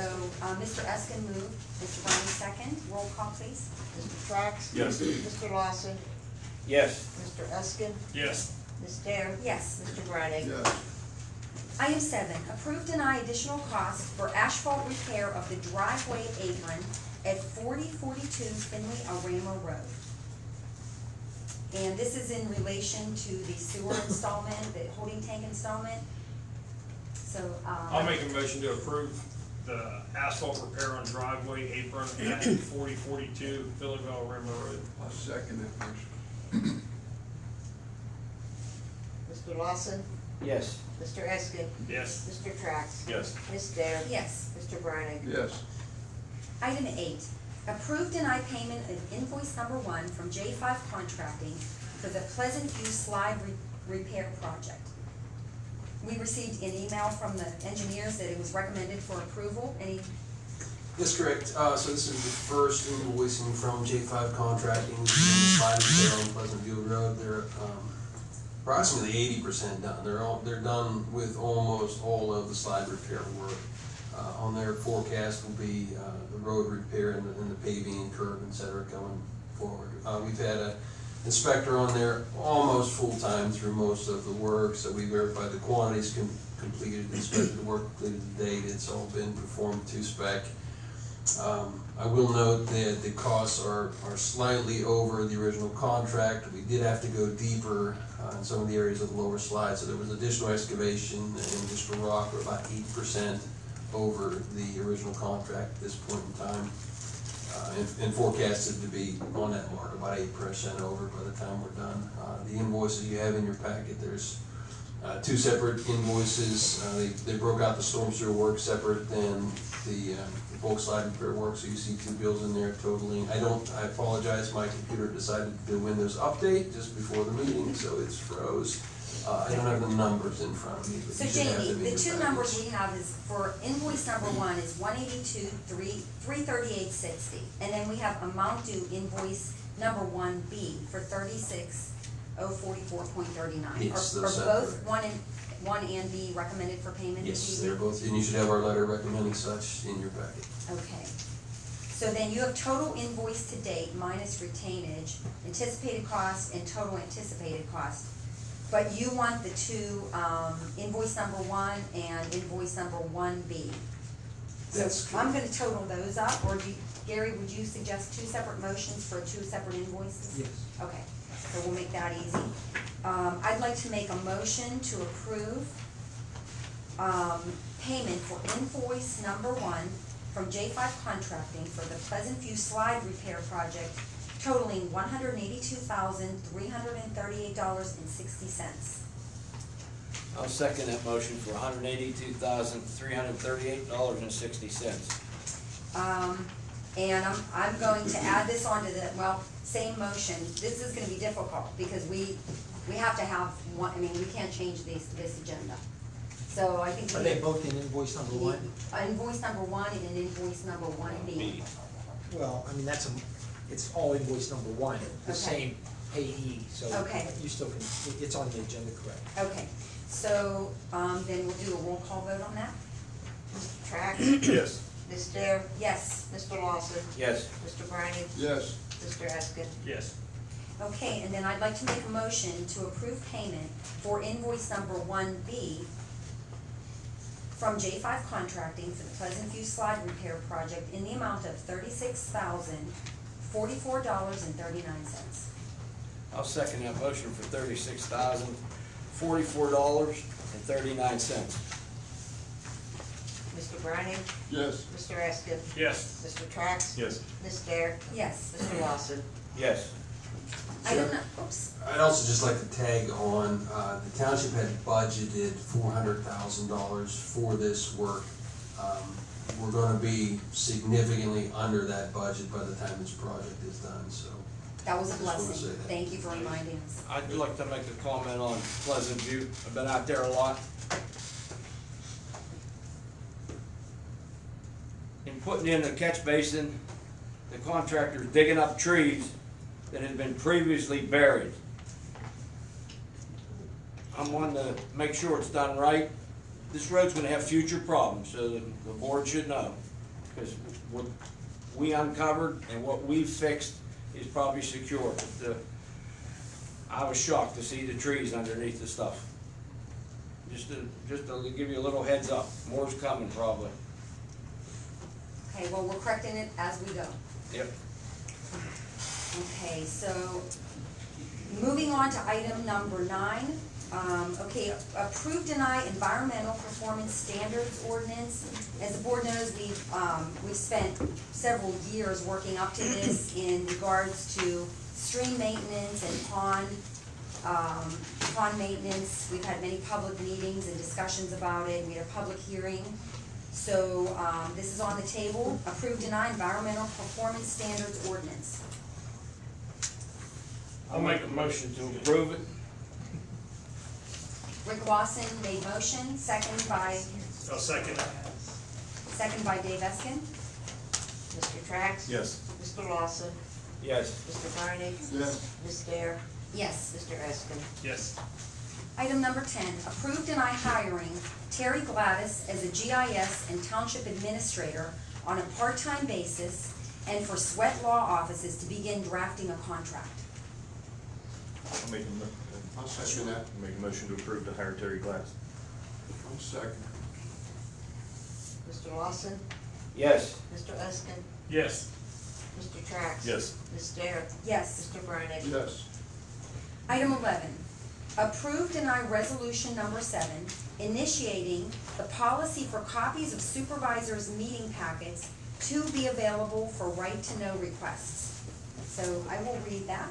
Mr. Eskin moved, Mr. Brown second, roll call please. Mr. Trax? Yes. Mr. Lawson? Yes. Mr. Eskin? Yes. Ms. Dare? Yes. Mr. Brining? Item 7, approve, deny additional cost for asphalt repair of the driveway apron at 4042 Finley Arama Road. And this is in relation to the sewer installment, the holding tank installment. So, I'll make a motion to approve the asphalt repair on driveway apron at 4042 Phillyville Rimmer Road. I'll second that motion. Mr. Lawson? Yes. Mr. Eskin? Yes. Mr. Trax? Yes. Ms. Dare? yes. Mr. Brining? Yes. Item 8, approve, deny payment of invoice number 1 from J5 Contracting for the Pleasant View Slide Repair Project. We received an email from the engineers that it was recommended for approval. Any, That's correct. So this is the first invoicing from J5 Contracting, the slide repair on Pleasant View Road. They're approximately 80% done. They're done with almost all of the slide repair work. On their forecast will be the road repair and the paving and curb, et cetera, going forward. We've had an inspector on there almost full-time through most of the work, so we verified the quantities completed, inspected the work completed to date. It's all been performed to spec. I will note that the costs are slightly over the original contract. We did have to go deeper in some of the areas of the lower slide, so there was additional excavation and just for rock. We're about 8% over the original contract at this point in time, and forecasted to be on that mark, about 8% over by the time we're done. The invoices you have in your packet, there's 2 separate invoices. They broke out the storm sewer work separate than the bulk slide repair work, so you see two bills in there totaling. I apologize, my computer decided to do Windows Update just before the meeting, so it's froze. I don't have the numbers in front of me, but So you should have Jamie, them in the your two package. numbers we have is for invoice number one is 182,338.60, and then we have amount due invoice number 1B for 36,044.39. Yes, Are those both separate. one and B recommended for payment this Yes, evening? they're both, and you should have our letter recommending such in your packet. Okay. So then you have total invoice to date minus retainage, anticipated costs and total anticipated costs. But you want the two, invoice number one and invoice number 1B. That's So I'm gonna total those up, or Gary, would you suggest two separate motions for two separate invoices? Yes. Okay, so we'll make that easy. I'd like to make a motion to approve, payment for invoice number one from J5 Contracting for the Pleasant View Slide Repair Project totaling $182,338.60. I'll second that motion for $182,338.60. And I'm going to add this onto the, same motion. This is gonna be difficult because we have to have one, we can't change this agenda. So I think. Are they both in invoice number one? Invoice number one and invoice number 1B. Well, it's all invoice number one, the Okay. same payee, so Okay. you still can, it's on the agenda, correct? Okay, so, then we'll do a roll call vote on that? Mr. Track? Yes. Ms. Dare? Yes. Mr. Lawson? Yes. Mr. Briney? Yes. Mr. Eskin? Yes. Okay, and then I'd like to make a motion to approve payment for invoice number 1B from J5 Contracting for the Pleasant View Slide Repair Project in the amount of $36,044.39. I'll second that motion for $36,044.39. Mr. Briney? Yes. Mr. Eskin? Yes. Mr. Trax? Yes. Ms. Dare? Yes. Mr. Lawson? Yes. I'd also just like to tag on, the township had budgeted $400,000 for this work. We're gonna be significantly under that budget by the time this project is done, so. That was a I just wanna say blessing. that. Thank you for reminding us. I'd like to make a comment on Pleasant View. I've been out there a lot. In putting in the catch basin, the contractor's digging up trees that had been previously buried. I'm wanting to make sure it's done right. This road's gonna have future problems, so the board should know. Because what we uncovered and what we fixed is probably secure. But, I was shocked to see the trees underneath the stuff. Just to give you a little heads up, more's coming probably. Okay, well, we're correcting it as we go. Yep. Okay, so moving on to item number 9. Okay, approve, deny environmental performance standards ordinance. As the board knows, we've spent several years working up to this in regards to stream maintenance and pond maintenance. We've had many public meetings and discussions about it. We had a public hearing. So, this is on the table, approve, deny environmental performance standards ordinance. I'll make a motion to approve it. Rick Lawson made motion, second by I'll second that. Dave Eskin. Mr. Trax? Yes. Mr. Lawson? Yes. Mr. Briney? Yes. Ms. Dare? Yes. Mr. Eskin? Yes. Item number 10, approve, deny hiring Terry Gladys as a GIS and Township Administrator on a part-time basis and for Sweat Law Offices to begin drafting a contract. I'll second that. Make a motion to approve to hire Terry Glass. I'll second. Mr. Lawson? Yes. Mr. Eskin? Yes. Mr. Trax? Yes. Ms. Dare? Yes. Mr. Briney? Yes. Item 11, approve, deny resolution number 7, initiating the policy for copies of supervisors' meeting packets to be available for right-to-know requests. So I will read that.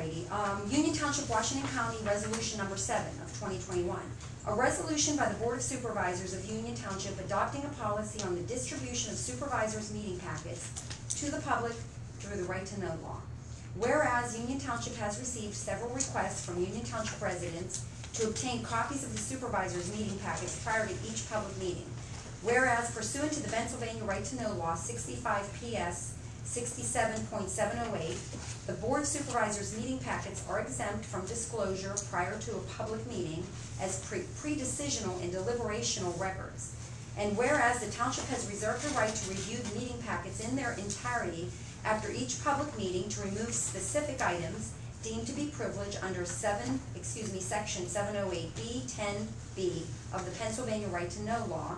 Alrighty, Union Township, Washington County, Resolution number 7 of 2021. A resolution by the Board of Supervisors of Union Township adopting a policy on the distribution of supervisors' meeting packets to the public through the right to know law. Whereas Union Township has received several requests from Union Township residents to obtain copies of the supervisors' meeting packets prior to each public meeting. Whereas pursuant to the Pennsylvania Right to Know Law 65 PS 67.708, the Board of Supervisors' meeting packets are exempt from disclosure prior to a public meeting as pre-decisional and deliberational records. And whereas the Township has reserved the right to review the meeting packets in their entirety after each public meeting to remove specific items deemed to be privileged under Section 708B 10B of the Pennsylvania Right to Know Law.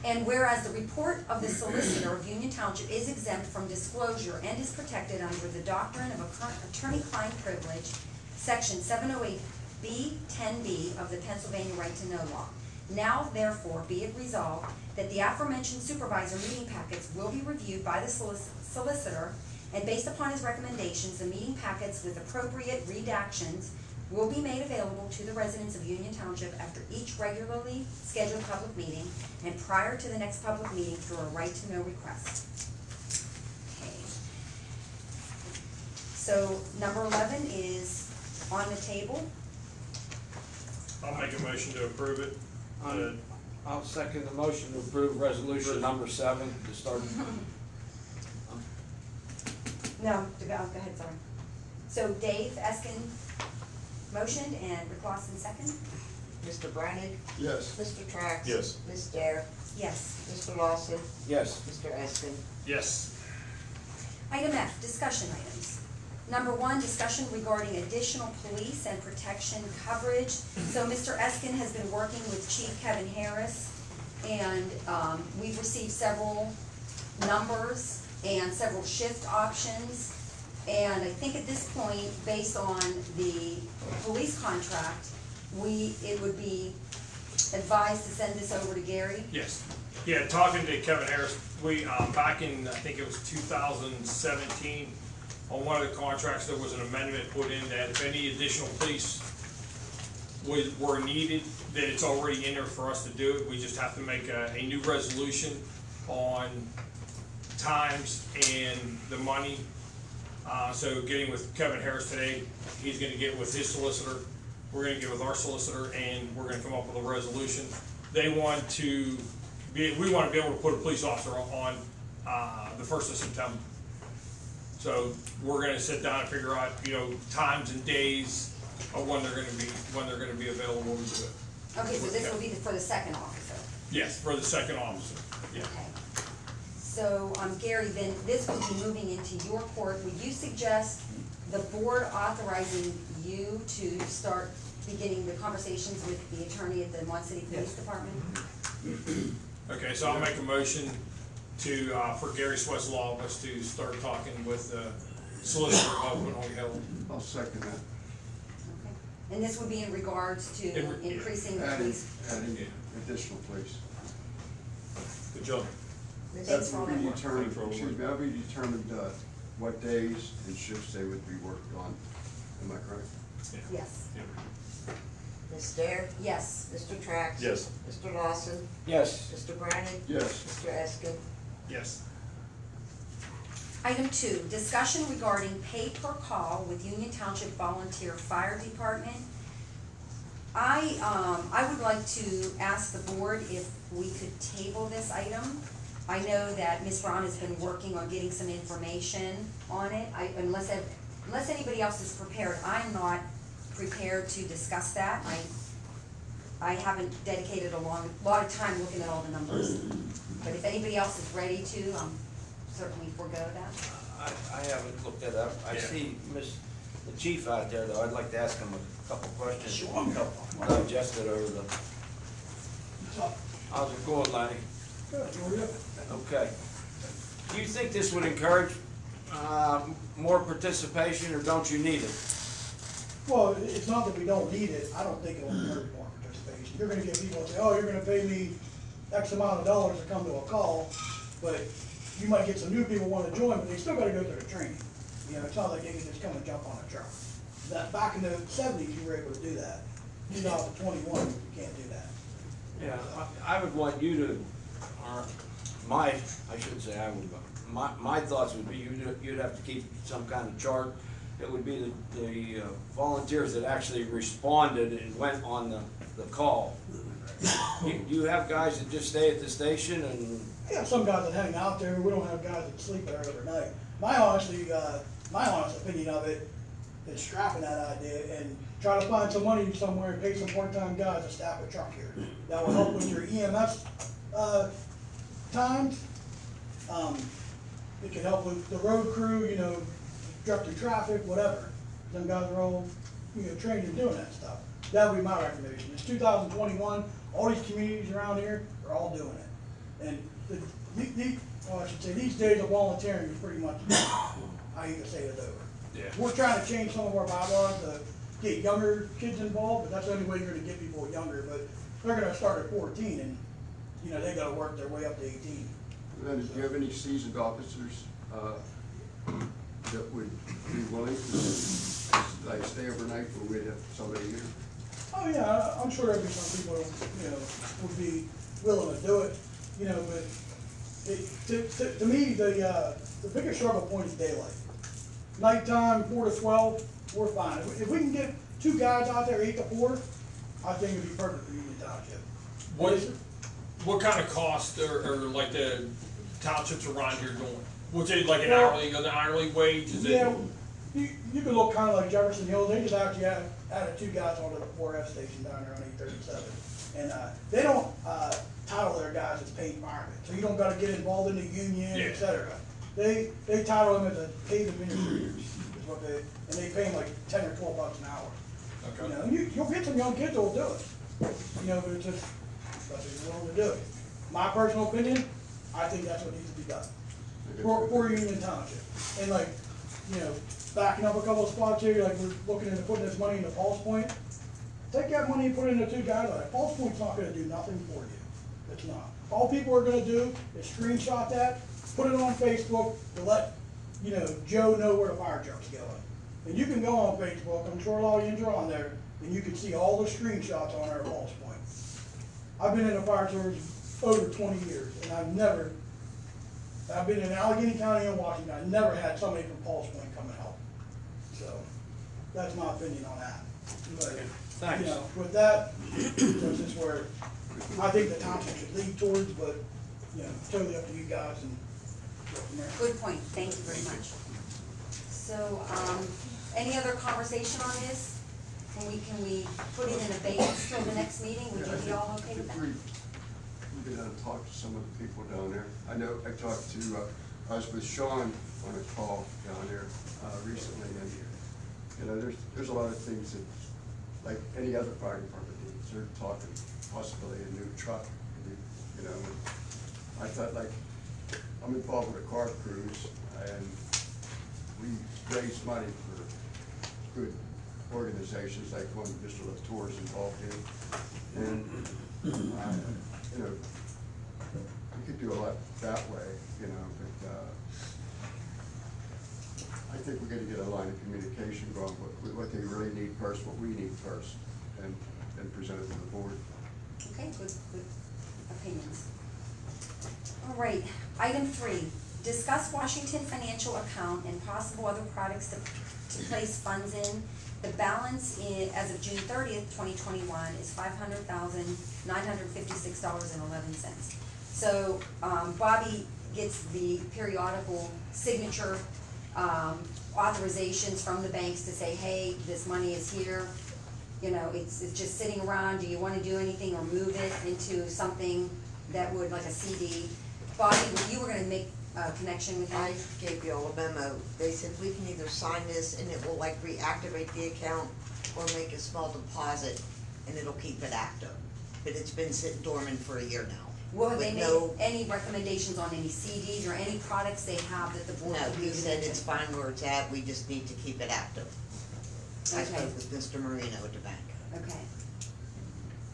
And whereas the report of the solicitor of Union Township is exempt from disclosure and is protected under the doctrine of attorney-client privilege, Section 708B 10B of the Pennsylvania Right to Know Law. Now therefore be it resolved that the aforementioned supervisor meeting packets will be reviewed by the solicitor, and based upon his recommendations, the meeting packets with appropriate redactions will be made available to the residents of Union Township after each regularly scheduled public meeting and prior to the next public meeting through a right to know request. Okay. So number 11 is on the table. I'll make a motion to approve it. I'll second the motion to approve resolution number 7 to start. No, go ahead, sorry. So Dave Eskin motioned and Rick Lawson second? Mr. Brannig? Yes. Mr. Trax? Yes. Ms. Dare? Yes. Mr. Lawson? Yes. Mr. Eskin? Yes. Item F, discussion items. Number 1, discussion regarding additional police and protection coverage. So Mr. Eskin has been working with Chief Kevin Harris, and we've received several numbers and several shift options. And I think at this point, based on the police contract, it would be advised to send this over to Gary. Yes. Yeah, talking to Kevin Harris, we, back in, I think it was 2017, on one of the contracts, there was an amendment put in that if any additional police were needed, that it's already in there for us to do it. We just have to make a new resolution on times and the money. So getting with Kevin Harris today, he's gonna get with his solicitor, we're gonna get with our solicitor, and we're gonna come up with a resolution. They want to we wanna be able to put a police officer on, the 1st of September. So we're gonna sit down and figure out, times and days of when they're gonna be available to do it. Okay, so this will be for the second officer. Yes, for the second officer, yeah. Okay. So, Gary, then this would be moving into your court. Would you suggest the board authorizing you to start beginning the conversations with the attorney at the Mon City Police Department? Okay, so I'll make a motion to, for Gary Sweat's Law Office to start talking with the solicitor of Winona Hill. I'll second that. Okay. And this would be in regards to increasing the Adding police? additional police. Good job. Thanks for all That that will work. be determined, that'll be determined, what days and shifts they would be worked on. Am I correct? Yes. Ms. Dare? Yes. Mr. Trax? Yes. Mr. Lawson? Yes. Mr. Brannig? Yes. Mr. Eskin? Yes. Item 2, discussion regarding pay per call with Union Township Volunteer Fire Department. I would like to ask the board if we could table this item. I know that Ms. Brown has been working on getting some information on it. Unless anybody else is prepared, I'm not prepared to discuss that. I haven't dedicated a lot of time looking at all the numbers. But if anybody else is ready to, certainly forego that. I haven't looked that up. I see the chief out there, though. I'd like to ask him a couple questions. Sure. Digest it over the. How's it going, Lonnie? Good, how are you? Okay. Do you think this would encourage more participation, or don't you need it? Well, it's not that we don't need it, I don't think it'll encourage more participation. You're gonna get people that say, oh, you're gonna pay me X amount of dollars to come to a call, but you might get some new people wanna join, but they still gotta go through the training. You know, it's not like they can just come and jump on a truck. That, back in the seventies, you were able to do that. 2021, you can't do that. Yeah, I would want you to, or I should say I would, my thoughts would be you'd have to keep some kind of chart. It would be the volunteers that actually responded and went on the call. You have guys that just stay at the station and. We have some guys that hang out there, we don't have guys that sleep there overnight. My honest opinion of it is scrapping that idea and try to find some money somewhere and pay some part-time guys to staff a truck here. That will help with your EMS, times. It can help with the road crew, you know, disrupting traffic, whatever. Some guys are all, you know, trained in doing that stuff. That would be my recommendation. It's 2021, all these communities around here are all doing it. And I should say, these days of volunteering is pretty much, I hate to say it, over. Yeah. We're trying to change some of our bylaws to get younger kids involved, but that's the only way you're gonna get people younger. But they're gonna start at 14 and, you know, they gotta work their way up to 18. Then, do you have any seasoned officers, that would be willing to, like, stay overnight, or we'd have somebody here? Oh, yeah, I'm sure there'd be some people, you know, would be willing to do it, you know, but to me, the biggest struggle point is daylight. Nighttime, 4 to 12, we're fine. If we can get 2 guys out there, 8 to 4, I think it'd be perfect for Union Township. What kind of cost or like the townships around here doing? Was it like an hourly wage? Is it? Yeah, you could look kinda like Jefferson Hills, they just actually added 2 guys onto the 4F station down there on 837. And, they don't, title their guys as paid firemen, so you don't gotta get involved in the union, et cetera. They title them as a paid administrators, is what and they pay them like 10 or 12 bucks an hour. Okay. You know, and you'll get some young kids that'll do it, you know, but it's just, but they're willing to do it. My personal opinion, I think that's what needs to be done for Union Township. And like, you know, backing up a couple of spots here, like we're looking into putting this money into Pulse Point. Take that money and put it into 2 guys like that. Pulse Point's not gonna do nothing for you. It's not. All people are gonna do is screenshot that, put it on Facebook to let, you know, Joe know where the fire truck's going. And you can go on Facebook, I'm sure a lot of you are on there, and you can see all the screenshots on our Pulse Point. I've been in the fire service over 20 years, and I've been in Allegheny County and Washington, I never had somebody from Pulse Point come and help. So, that's my opinion on that. But, Thanks. you know, with that, that's just where I think the township should lead towards, but, you know, it's totally up to you guys and go from there. Good point, thank you very much. So, any other conversation on this? Can we put it in abeyance till the next meeting? Would you be all okay with that? We get down and talk to some of the people down there. I know, I talked to, I was with Sean on a call down there, recently, and, you know, there's a lot of things that, like any other fire department needs. They're talking possibly a new truck, you know. I thought, like, I'm involved with a car cruise, and we raise money for good organizations like one Mr. Latour is involved in. And, you know, we could do a lot that way, you know, but, I think we're gonna get a line of communication going, what they really need first, what we need first, and present it to the board. Okay, good opinions. All right, item 3, discuss Washington financial account and possible other products to place funds in. The balance as of June 30th, 2021 is $500,956.11. So, Bobby gets the periodical signature authorizations from the banks to say, hey, this money is here, you know, it's just sitting around, do you wanna do anything or move it into something that would, like a CD? Bobby, you were gonna make a connection with I him? gave you all a memo. They said we can either sign this and it will like reactivate the account or make a small deposit and it'll keep it active. But it's been sitting dormant for a year now. Will they With make no- any recommendations on any CDs or any products they have that the board No, would he move it said into? it's fine where it's at, we just need to keep it active. I Okay. spoke with Mr. Marino at the bank. Okay.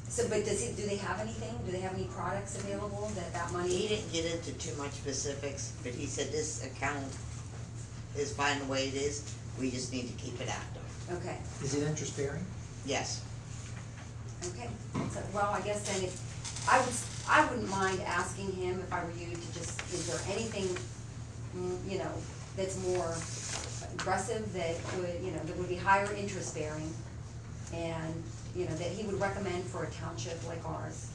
So, but do they have anything? Do they have any products available that money? He didn't get into too much specifics, but he said this account is fine the way it is, we just need to keep it active. Okay, Is it interest bearing? Yes. okay, so, well, I guess then if, I wouldn't mind asking him if I were you to just, is there anything, you know, that's more aggressive that would, you know, that would be higher interest bearing? And, you know, that he would recommend for a township like ours?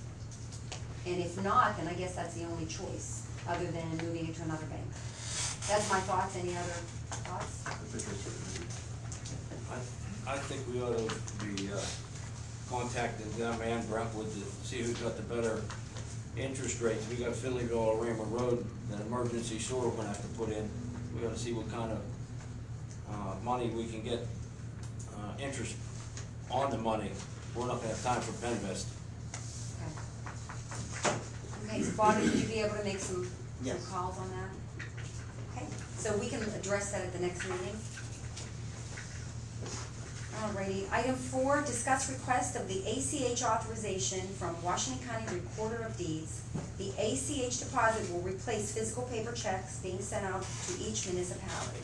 And if not, then I guess that's the only choice, other than moving it to another bank. That's my thoughts. Any other thoughts? I think that's what I think we ought to be contacting them and Brentwood to see who's got the better interest rates. We got Finleyville or Rammer Road, an emergency sewer we're gonna have to put in. We gotta see what kind of money we can get, interest on the money. We're not gonna have time for Penvest. Okay, so Bobby, would you be able to make some Yes. calls on that? Okay, so we can address that at the next meeting. Alrighty, item 4, discuss request of the ACH authorization from Washington County Recorder of Deeds. The ACH deposit will replace physical paper checks being sent out to each municipality.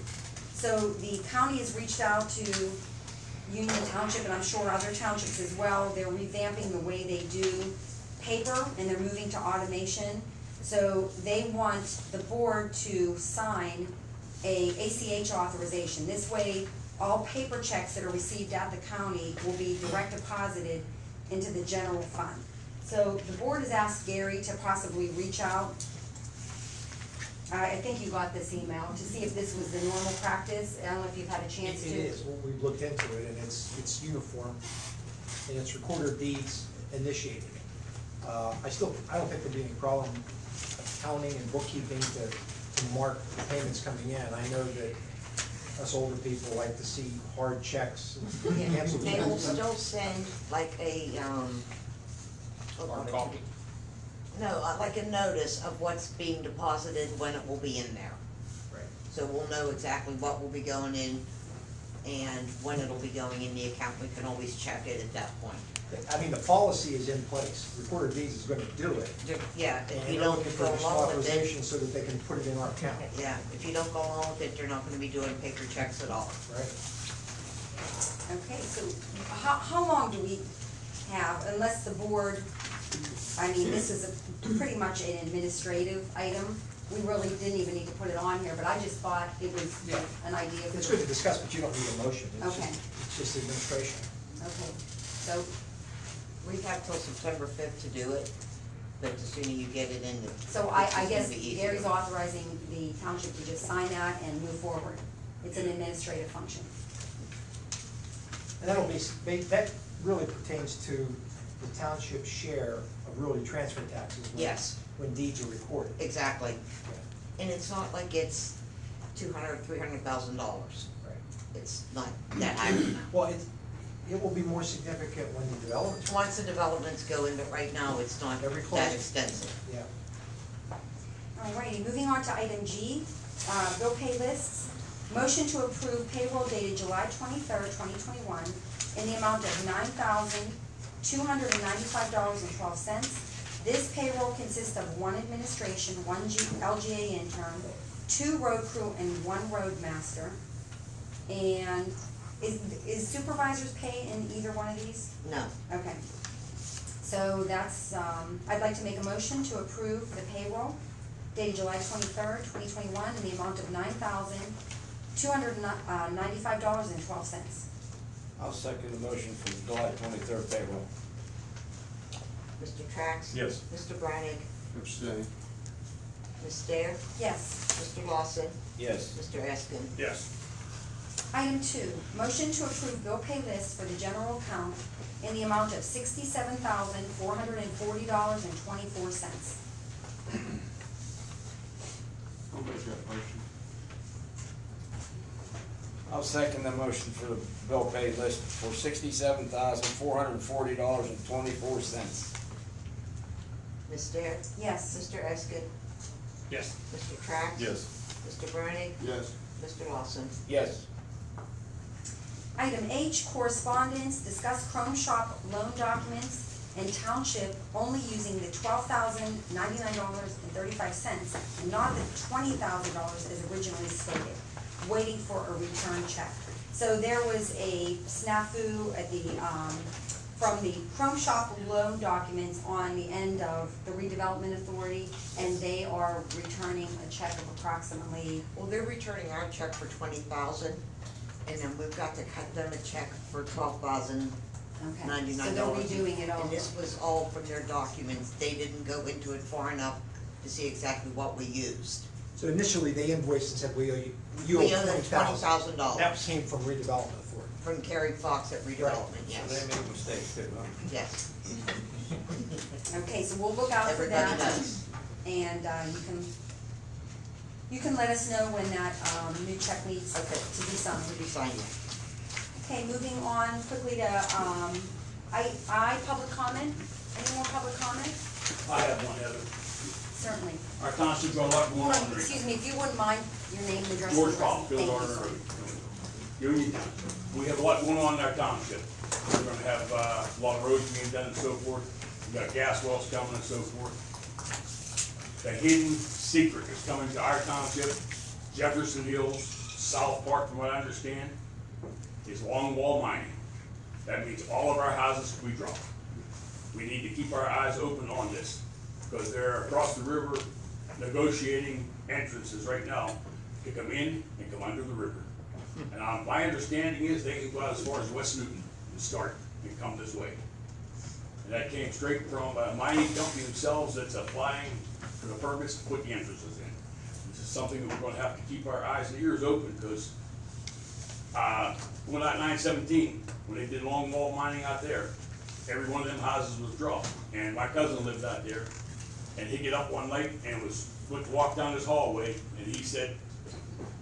So the county has reached out to Union Township, and I'm sure other townships as well. They're revamping the way they do paper, and they're moving to automation. So they want the board to sign a ACH authorization. This way, all paper checks that are received at the county will be direct deposited into the general fund. So the board has asked Gary to possibly reach out. I think you got this email, to see if this was the normal practice. I don't know if you've had a chance to. It is, well, we've looked into it, and it's uniform, and it's Recorder of Deeds initiating it. I don't think there'd be any problem accounting and bookkeeping to mark the payments coming in. I know that us older people like to see hard checks. and cancel They will checks. still send like a, Hard copy. no, like a notice of what's being deposited, when it will be in there. Right. So we'll know exactly what will be going in and when it'll be going in the account. We can always check it at that point. I mean, the policy is in place. Recorder of Deeds is gonna do it. Yeah, if And you they're don't looking for go this along with it, authorization so that they can put it in our account, yeah, if you don't go along with it, they're not gonna be doing paper checks at all. right? Okay, so how long do we have, unless the board, I mean, this is pretty much an administrative item. We really didn't even need to put it on here, but I just thought it was Yeah. an idea. for It's the- good to discuss, but you don't need a motion. Okay. It's just administration. Okay, so, We have till September 5th to do it, but the sooner you get it in, the so it's I just guess gonna be easier. Gary's authorizing the township to just sign that and move forward. It's an administrative function. And that'll be, that really pertains to the township share of really transfer taxes. Yes. When deeds are recorded. Exactly. Yeah, And it's not like it's $200,000, $300,000. right. It's not that high of an amount. Well, it will be more significant when the development. Once the developments go in, but right now, it's not Every that close. extensive. Yeah. Alrighty, moving on to item G, bill pay lists. Motion to approve payroll dated July 23rd, 2021, in the amount of $9,295.12. This payroll consists of 1 administration, 1 LGA intern, 2 road crew, and 1 road master. And is supervisor's pay in either one of these? No. Okay. So that's, I'd like to make a motion to approve the payroll dated July 23rd, 2021, in the amount of $9,295.12. I'll second the motion for July 23rd payroll. Mr. Trax? Yes. Mr. Brinig? Abstain. Ms. Dare? Yes. Mr. Lawson? Yes. Mr. Eskin? Yes. Item 2, motion to approve bill pay list for the general account in the amount of $67,440.24. I'll make that motion. I'll second the motion for the bill pay list for $67,440.24. Ms. Dare? Yes. Mr. Eskin? Yes. Mr. Trax? Yes. Mr. Brinig? Yes. Mr. Lawson? Yes. Item H, correspondence, discuss Chrome Shop loan documents and township only using the $12,099.35 and not the $20,000 as originally stated. waiting for a return check. So there was a snafu at the, from the Chrome Shop loan documents on the end of the redevelopment authority, and they are returning a check of approximately, Well, they're returning our check for 20,000, and then we've got to cut them a check for $12,099. okay, so they're redoing it all. And this was all from their documents, they didn't go into it far enough to see exactly what we used. So initially, they invoiced and said, we owe you We owe owe them $20,000. $20,000. That came from redevelopment authority. From Kerry Fox at redevelopment, So yes, they make mistakes too, huh? yes. Okay, so we'll look out for that. Everybody does. And, you can let us know when that, new check needs to Okay. be signed. To be signed, yeah. Okay, moving on quickly to, public comment. Any more public comment? I have one, Heather. Certainly. Our township's got a lot going on. Excuse me, if you wouldn't mind your name and address. George and Paul, address. Phil Thank you, Garner sir. Road. Union Town. We have a lot going on in our township. We're gonna have, a lot of roads being done and so forth. We got gas wells coming and so forth. The hidden secret is coming to our township, Jefferson Hills, South Park, from what I understand, is long wall mining. That means all of our houses we drop. We need to keep our eyes open on this, because they're across the river negotiating entrances right now to come in and come under the river. And my understanding is they can go out as far as West Newton and start and come this way. And that came straight from a mining company themselves that's applying for the permits to put the entrances in. This is something that we're gonna have to keep our eyes and ears open, because when at 917, when they did long wall mining out there, every one of them houses was dropped. And my cousin lived out there, and he'd get up one night and went to walk down this hallway, and he said,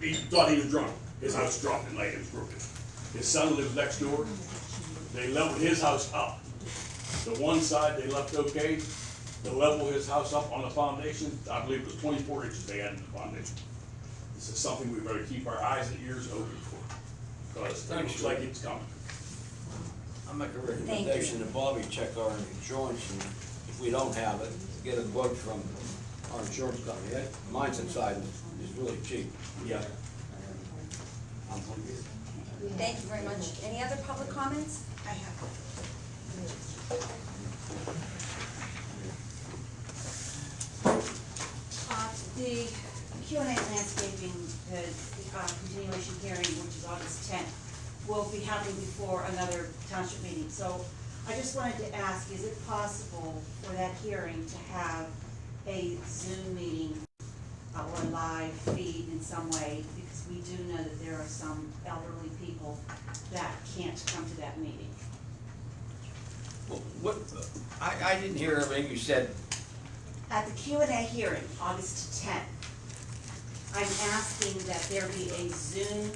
he thought he was drunk. His house dropped at night, it was broken. His son lives next door. They leveled his house up. The one side they left okay. To level his house up on the foundation, I believe it was 24 inches they added to the foundation. This is something we better keep our eyes and ears open for, because it looks like it's coming. I make a recommendation that Bobby check our insurance, and if we don't have it, get a quote from our insurance company. Mine's inside is really cheap. Yeah. I'm gonna get it. Thank you very much. Any other public comments? I have. The Q&A landscaping, the continuation hearing, which is August 10th, will be happening before another township meeting. So I just wanted to ask, is it possible for that hearing to have a Zoom meeting or a live feed in some way? Because we do know that there are some elderly people that can't come to that meeting. Well, I didn't hear everything you said. At the Q&A hearing, August 10th, I'm asking that there be a Zoom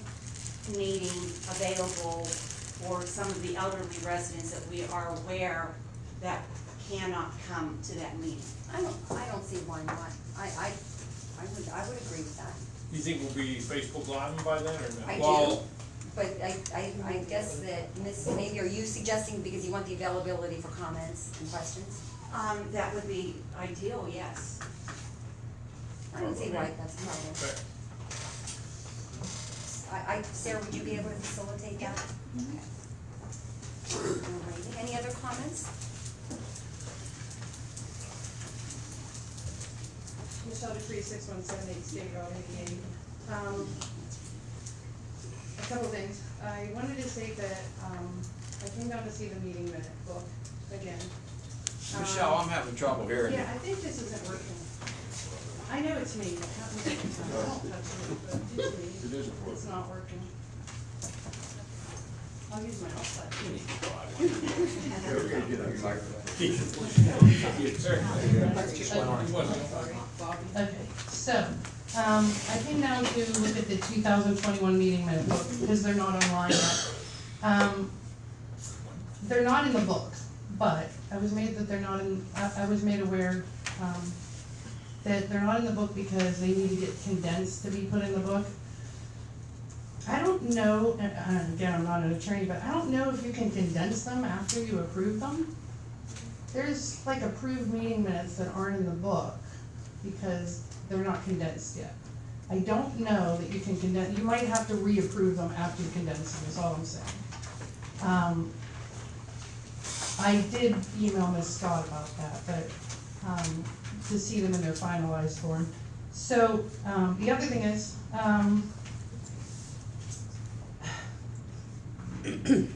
meeting available for some of the elderly residents that we are aware that cannot come to that meeting. I don't see why not. I would agree with that. You think we'll be Facebook Live by then, or I no? do, but I guess that, maybe are you suggesting because you want the availability for comments and questions? That would be ideal, yes. I don't see why that's a problem. Okay. Sarah, would you be able to facilitate that? Okay. Alrighty. Any other comments? Michelle Dupree, 6178 State Road, 88. A couple things. I wanted to say that, I came down to see the meeting minute book again. Michelle, I'm having trouble hearing you. Yeah, I think this isn't working. I know it's me, it's not me. I don't touch it, but it's me. It isn't working. It's not working. I'll use my outside. Okay, so, I came down to look at the 2021 meeting minute book, because they're not online yet. They're not in the book, but I was made that they're not in, I was made aware, that they're not in the book because they need to get condensed to be put in the book. I don't know, and again, I'm not an attorney, but I don't know if you can condense them after you approve them. There's like approved meeting minutes that aren't in the book because they're not condensed yet. I don't know that you can condense, you might have to reapprove them after you condense them, is all I'm saying. I did email Ms. Scott about that, but, to see them in their finalized form. So, the other thing is,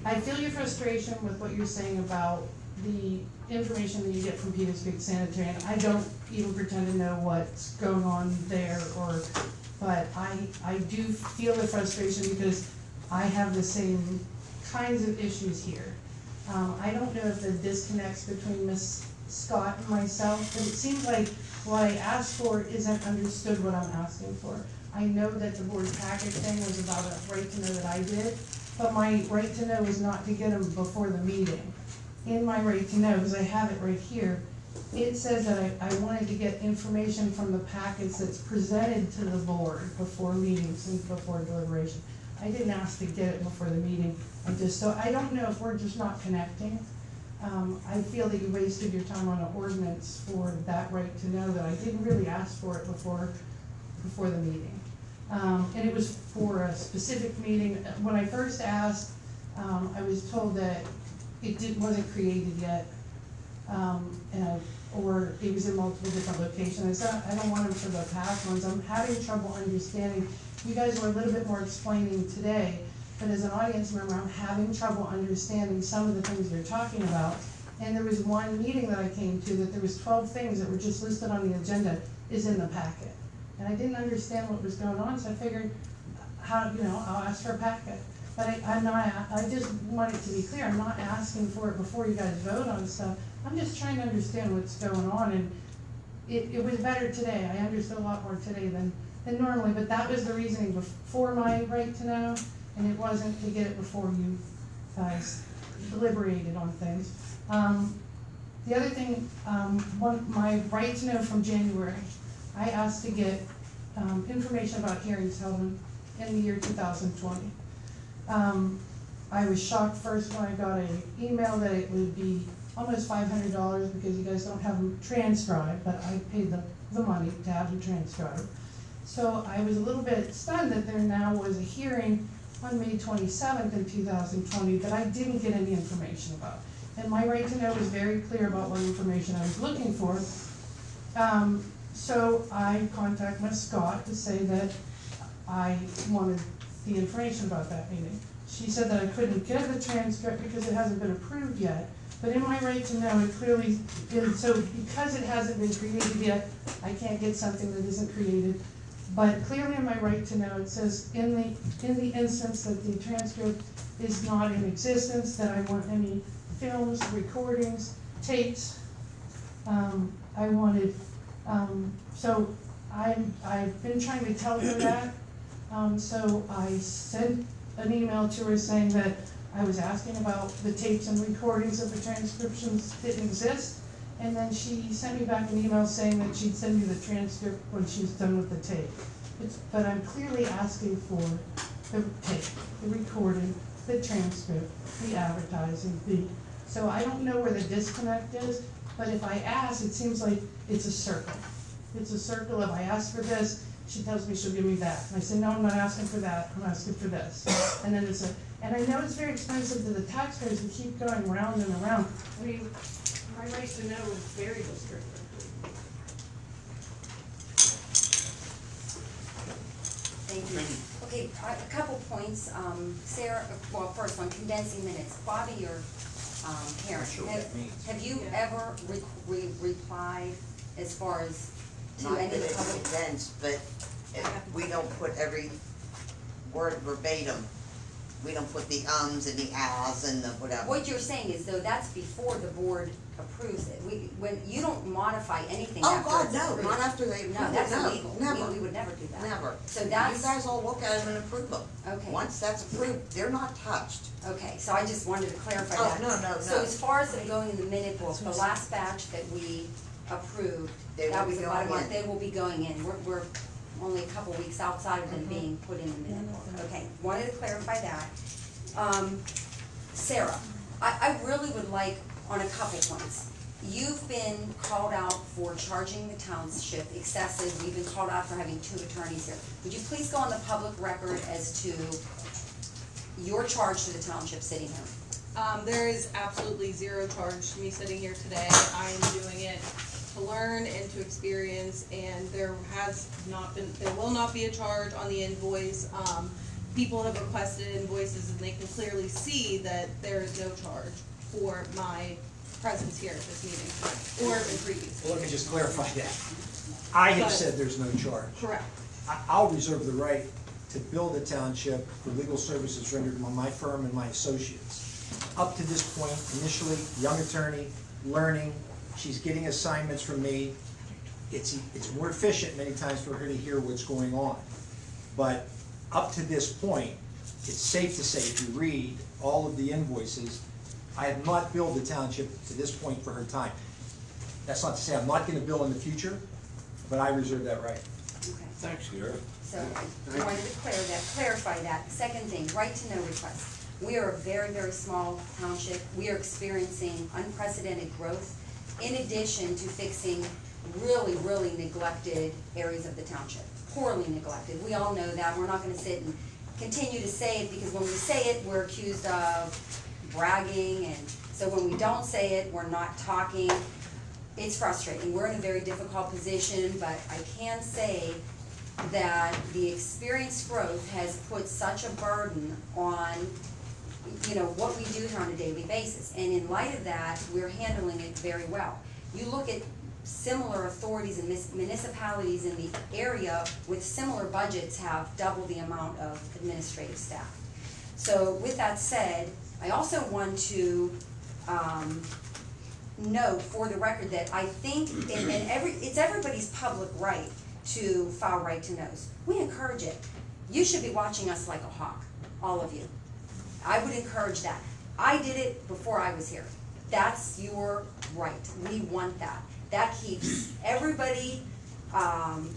I feel your frustration with what you're saying about the information that you get from Peters Creek Sanitary, and I don't even pretend to know what's going on there, but I do feel the frustration because I have the same kinds of issues here. I don't know if the disconnects between Ms. Scott and myself, but it seems like what I asked for isn't understood what I'm asking for. I know that the board package thing was about a right to know that I did, but my right to know is not to get them before the meeting. In my right to know, because I have it right here, it says that I wanted to get information from the packets that's presented to the board before meetings and before deliberation. I didn't ask to get it before the meeting. So I don't know if we're just not connecting. I feel that you wasted your time on an ordinance for that right to know that I didn't really ask for it before the meeting. And it was for a specific meeting. When I first asked, I was told that it wasn't created yet, or it was in multiple different locations. I don't want them for the past ones. I'm having trouble understanding. You guys were a little bit more explaining today, but as an audience member, I'm having trouble understanding some of the things you're talking about. And there was one meeting that I came to that there was 12 things that were just listed on the agenda is in the packet. And I didn't understand what was going on, so I figured, I'll ask for a packet. But I just want it to be clear, I'm not asking for it before you guys vote on stuff. I'm just trying to understand what's going on, and it was better today. I understood a lot more today than normally, but that was the reasoning before my right to know, and it wasn't to get it before you guys deliberated on things. The other thing, my right to know from January, I asked to get information about hearings held in the year 2020. I was shocked first when I got an email that it would be almost $500 because you guys don't have them transcribed, but I paid the money to have them transcribed. So I was a little bit stunned that there now was a hearing on May 27th in 2020 that I didn't get any information about. And my right to know was very clear about what information I was looking for. So I contacted Ms. Scott to say that I wanted the information about that meeting. She said that I couldn't get the transcript because it hasn't been approved yet. But in my right to know, it clearly is, so because it hasn't been created yet, I can't get something that isn't created. But clearly in my right to know, it says in the instance that the transcript is not in existence, that I want any films, recordings, tapes. I wanted, so I've been trying to tell her that. So I sent an email to her saying that I was asking about the tapes and recordings of the transcriptions didn't exist. And then she sent me back an email saying that she'd send me the transcript when she's done with the tape. But I'm clearly asking for the tape, the recording, the transcript, the advertising, so I don't know where the disconnect is, but if I ask, it seems like it's a circle. It's a circle of I ask for this, she tells me she'll give me that. And I say, no, I'm not asking for that, I'm asking for this. And then and I know it's very expensive to the taxpayers to keep going round and around. I mean, my right to know is very restricted. Thank you. Okay, a couple points. Sarah, well, first on condensing minutes. Bobby or Karen, Sure, that means. have you ever replied as far as to Not any that of the it's public? condensed, but we don't put every word verbatim. We don't put the ums and the ahs and the whatever. What you're saying is though that's before the board approves it. When you don't modify anything Oh, after God, it's no, approved. not after they approve No, it, that's no, illegal. never. We would never do that. Never. So that's. You guys all look at them and approve them. Okay. Once that's approved, they're not touched. Okay, so I just wanted to clarify Oh, that. no. So as far as them going in the minute book, the last batch that we approved, They that will was be about a going month, in. they will be going in. We're only a couple weeks outside of them being put in the minute book. Okay, wanted to clarify that. Sarah, I really would like, on a couple points, you've been called out for charging the township excessive, we've been called out for having 2 attorneys here. Would you please go on the public record as to your charge to the township sitting here? There is absolutely zero charge to me sitting here today. I am doing it to learn and to experience, and there will not be a charge on the invoice. People have requested invoices and they can clearly see that there is no charge for my presence here at this meeting tonight, or in previous. Well, let me just clarify that. I have But- said there's no charge. Correct. I'll reserve the right to bill the township for legal services rendered by my firm and my associates. Up to this point, initially, young attorney, learning, she's getting assignments from me. It's more efficient many times for her to hear what's going on. But up to this point, it's safe to say, if you read all of the invoices, I have not billed the township to this point for her time. That's not to say I'm not gonna bill in the future, but I reserve that right. Okay. Thanks, Gary. So I wanted to clarify that. Second thing, right to know requests. We are a very, very small township. We are experiencing unprecedented growth in addition to fixing really, really neglected areas of the township. Poorly neglected. We all know that. We're not gonna sit and continue to say it, because when we say it, we're accused of bragging, and so when we don't say it, we're not talking. It's frustrating. We're in a very difficult position, but I can say that the experienced growth has put such a burden on, you know, what we do here on a daily basis. And in light of that, we're handling it very well. You look at similar authorities and municipalities in the area with similar budgets have double the amount of administrative staff. So with that said, I also want to note for the record that I think, it's everybody's public right to file right to knows. We encourage it. You should be watching us like a hawk, all of you. I would encourage that. I did it before I was here. That's your right. We want that. That keeps everybody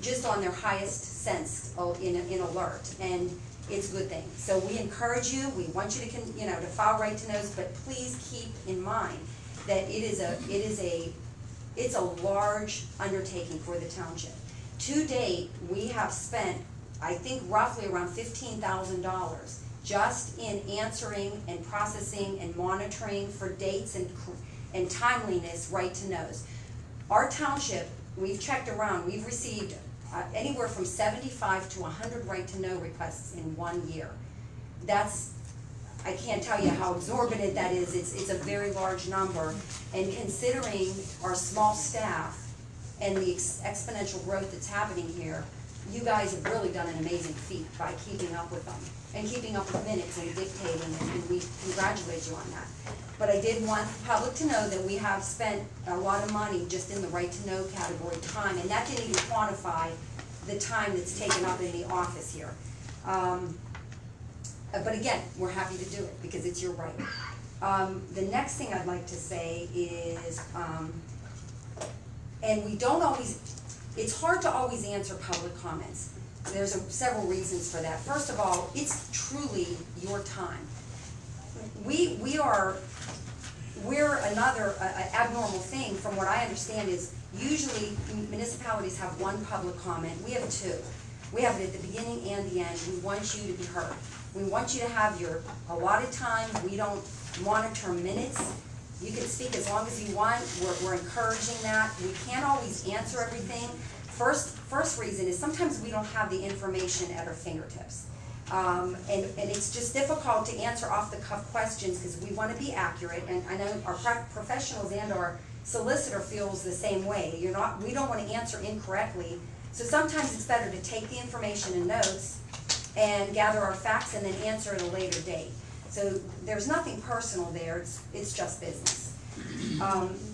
just on their highest sense in alert, and it's a good thing. So we encourage you. We want you to to file right to knows, but please keep in mind that it's a large undertaking for the township. To date, we have spent, I think, roughly around $15,000 just in answering and processing and monitoring for dates and timeliness right to knows. Our township, we've checked around, we've received anywhere from 75 to 100 right to know requests in 1 year. I can't tell you how exorbitant that is. It's a very large number, and considering our small staff and the exponential growth that's happening here, you guys have really done an amazing feat by keeping up with them and keeping up with minutes and dictating, and we congratulate you on that. But I did want the public to know that we have spent a lot of money just in the right to know category time, and that didn't even quantify the time that's taken up in the office here. But again, we're happy to do it because it's your right. The next thing I'd like to say is, and we don't always, it's hard to always answer public comments. There's several reasons for that. First of all, it's truly your time. We're another abnormal thing from what I understand is usually municipalities have one public comment. We have 2. We have it at the beginning and the end. We want you to be heard. We want you to have your allotted time. We don't monitor minutes. You can speak as long as you want. We're encouraging that. We can't always answer everything. First reason is sometimes we don't have the information at our fingertips. And it's just difficult to answer off-the-cuff questions because we want to be accurate, and I know our professionals and our solicitor feels the same way. We don't want to answer incorrectly, so sometimes it's better to take the information and notes and gather our facts and then answer at a later date. So there's nothing personal there, it's just business.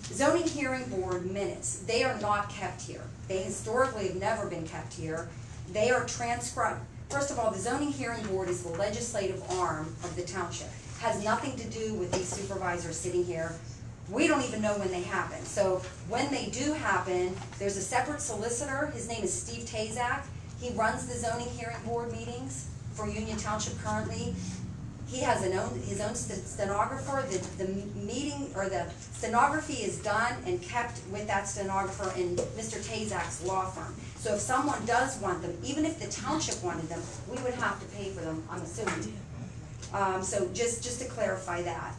Zoning hearing board minutes, they are not kept here. They historically have never been kept here. They are transcribed. First of all, the zoning hearing board is the legislative arm of the township. Has nothing to do with these supervisors sitting here. We don't even know when they happen. So when they do happen, there's a separate solicitor. His name is Steve Tazak. He runs the zoning hearing board meetings for Union Township currently. He has his own stenographer. The meeting, or the stenography is done and kept with that stenographer in Mr. Tazak's law firm. So if someone does want them, even if the township wanted them, we would have to pay for them, I'm assuming. So just to clarify that.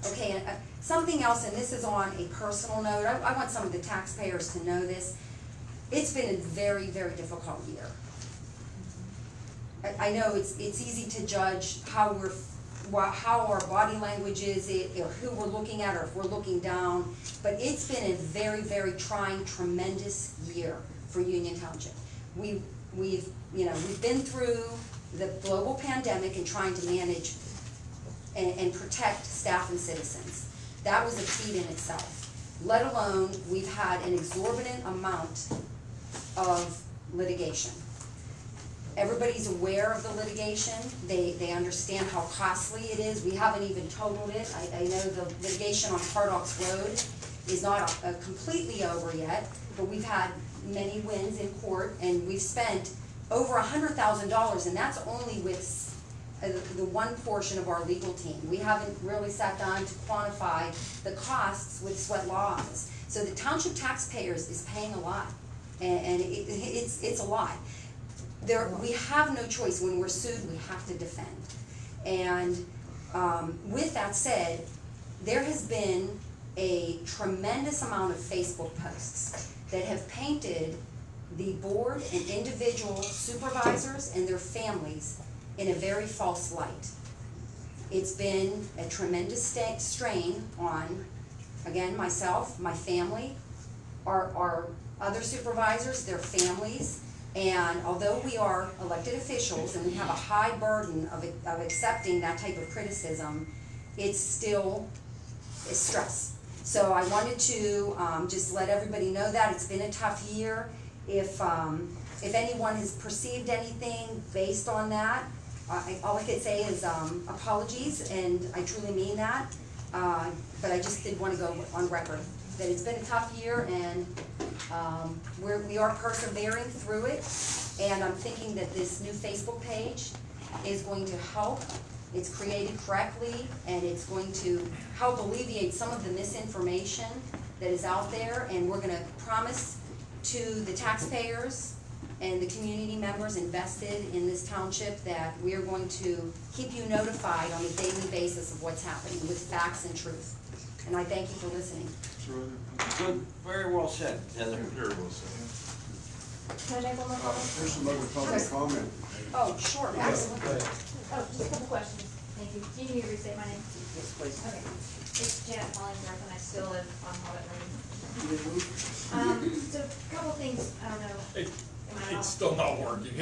Okay, something else, and this is on a personal note, I want some of the taxpayers to know this. It's been a very, very difficult year. I know it's easy to judge how our body language is, or who we're looking at, or if we're looking down, but it's been a very, very trying, tremendous year for Union Township. We've been through the global pandemic and trying to manage and protect staff and citizens. That was a feat in itself. Let alone, we've had an exorbitant amount of litigation. Everybody's aware of the litigation. They understand how costly it is. We haven't even totaled it. I know the litigation on Hardocks Road is not completely over yet, but we've had many wins in court, and we've spent over $100,000, and that's only with the one portion of our legal team. We haven't really sat down to quantify the costs with Sweat Law Office. So the township taxpayers is paying a lot, and it's a lot. We have no choice. When we're sued, we have to defend. And with that said, there has been a tremendous amount of Facebook posts that have painted the board and individual supervisors and their families in a very false light. It's been a tremendous strain on, again, myself, my family, our other supervisors, their families. And although we are elected officials and we have a high burden of accepting that type of criticism, it's still stress. So I wanted to just let everybody know that it's been a tough year. If anyone has perceived anything based on that, all I could say is apologies, and I truly mean that. But I just did want to go on record that it's been a tough year, and we are persevering through it. And I'm thinking that this new Facebook page is going to help. It's created correctly, and it's going to help alleviate some of the misinformation that is out there. And we're going to promise to the taxpayers and the community members invested in this township that we are going to keep you notified on a daily basis of what's happening with facts and truth. And I thank you for listening. Good, very well said, Heather. Very well said. Can I make one more comment? There's some other public comment. Oh, sure, absolutely. Oh, just a couple questions. Thank you. Do you need me to restate my name? Yes, please. Okay. It's Janet Hollingsworth, and I still live on Hobbit Lane. So a couple things, I don't know. It's still not working.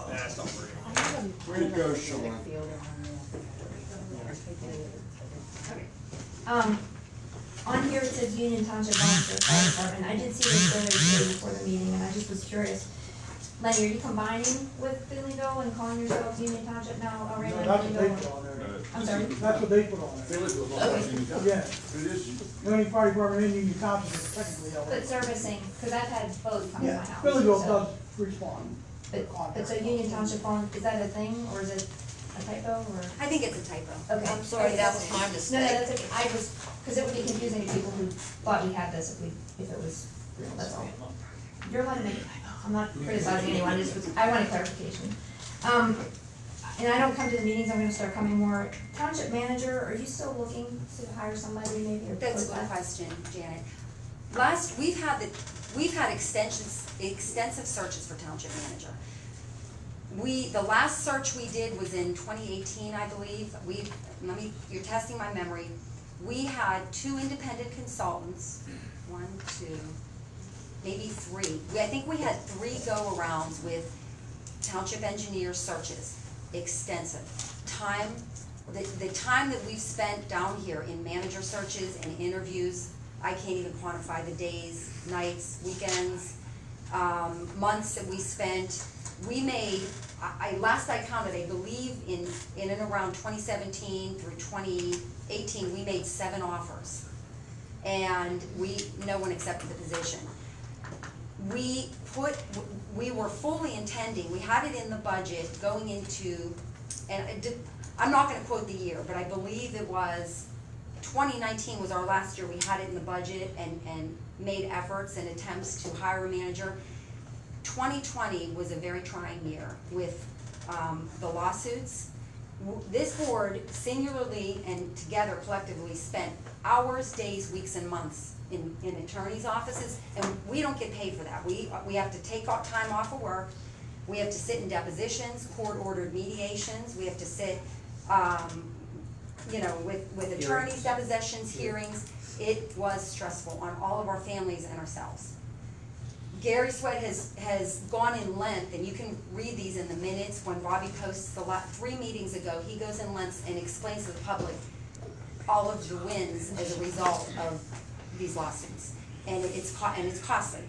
That's not working. Way to go, Sean. Okay. On here it says Union Township Volunteer Fire Department. I did see this earlier before the meeting, and I just was curious. Lenny, are you combining with Finleyville and calling yourselves Union Township now already? No, that's what they put on there. I'm sorry? That's what they put on there. Okay. Yeah, It is, the only fire department in Union Township is technically But LA. servicing, because I've had both come to my Yeah, house. Billyville so- does respond. But so Union Township is that a thing, or is it a typo, or? I think it's a typo. Okay. I'm sorry, that was my No, mistake. no, that's okay. I was, because it would be confusing to people who thought we had this if it was real, that's all. You're allowed to make, I'm not criticizing anyone, I wanted clarification. And I don't come to the meetings, I'm gonna start coming more. Township manager, are you still looking to hire somebody maybe, or? That's a good question, Janet. We've had extensive searches for township manager. The last search we did was in 2018, I believe. You're testing my memory. We had 2 independent consultants, 1, 2, maybe 3. I think we had 3 go-arounds with township engineer searches, extensive. The time that we've spent down here in manager searches and interviews, I can't even quantify the days, nights, weekends, months that we spent. We made, last I counted, I believe in and around 2017 through 2018, we made 7 offers. And no one accepted the position. We were fully intending, we had it in the budget going into I'm not gonna quote the year, but I believe it was 2019 was our last year. We had it in the budget and made efforts and attempts to hire a manager. 2020 was a very trying year with the lawsuits. This board singularly and together collectively spent hours, days, weeks, and months in attorneys' offices, and we don't get paid for that. We have to take time off of work. We have to sit in depositions, court-ordered mediations. We have to sit, with attorneys, depositions, hearings. It was stressful on all of our families and ourselves. Gary Sweat has gone in length, and you can read these in the minutes when Bobby posts 3 meetings ago. He goes in length and explains to the public all of the wins as a result of these lawsuits, and it's costly.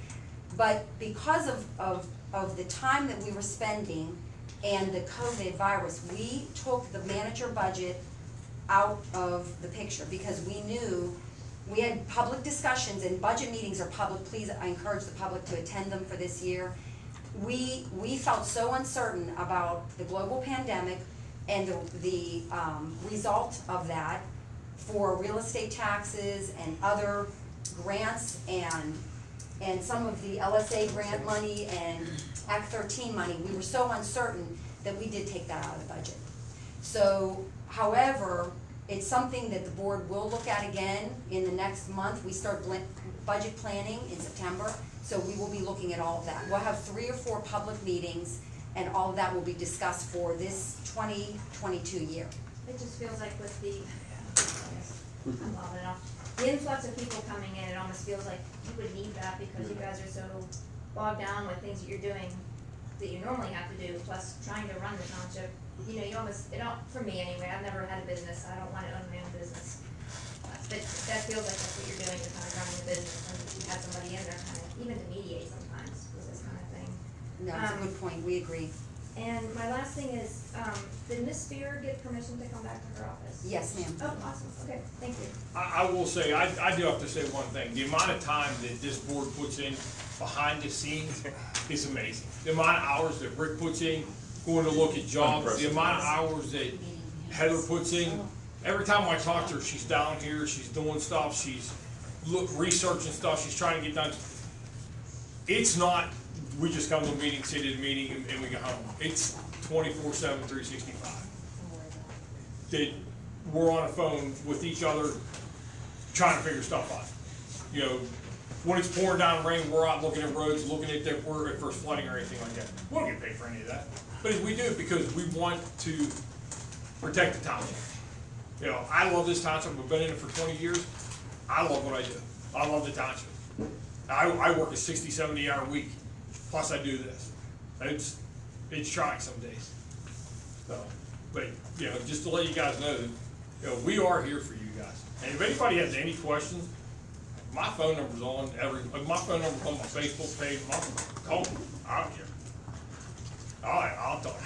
But because of the time that we were spending and the COVID virus, we took the manager budget out of the picture because we knew. We had public discussions, and budget meetings are public. Please, I encourage the public to attend them for this year. We felt so uncertain about the global pandemic and the result of that for real estate taxes and other grants and some of the LSA grant money and Act 13 money. We were so uncertain that we did take that out of the budget. So, however, it's something that the board will look at again in the next month. We start budget planning in September, so we will be looking at all of that. We'll have 3 or 4 public meetings, and all of that will be discussed for this 2022 year. It just feels like with I'm loud enough. The influx of people coming in, it almost feels like you would need that because you guys are so bogged down with things that you're doing that you normally have to do, plus trying to run the township. You know, you almost, for me anyway, I've never had a business, I don't want to own my own business. But that feels like that's what you're doing, you're kind of running the business, and you have somebody in there kind of, even to mediate sometimes with this kind of thing. No, it's a good point, we agree. And my last thing is, did Ms. Spear get permission to come back to her office? Yes, ma'am. Oh, awesome, okay, thank you. I will say, I do have to say one thing, the amount of time that this board puts in behind the scenes is amazing. The amount of hours that Rick puts in, going to look at jobs, the amount of hours that Heather puts in. Every time I talk to her, she's down here, she's doing stuff, she's researching stuff, she's trying to get done. It's not, we just come to a meeting, sit at a meeting, and we go home. It's 24/7, 365. That we're on a phone with each other, trying to figure stuff out. You know, when it's pouring down rain, we're out looking at roads, looking at if there's flooding or anything like that. We don't get paid for any of that. But we do because we want to protect the township. You know, I love this township. I've been in it for 20 years. I love what I do. I love the township. I work a 60, 70-hour week. Plus I do this. It's trying some days. So, but, you know, just to let you guys know that, you know, we are here for you guys. And if anybody has any questions, my phone number's on my phone number's on my Facebook page. Call me. I don't care. I'll talk.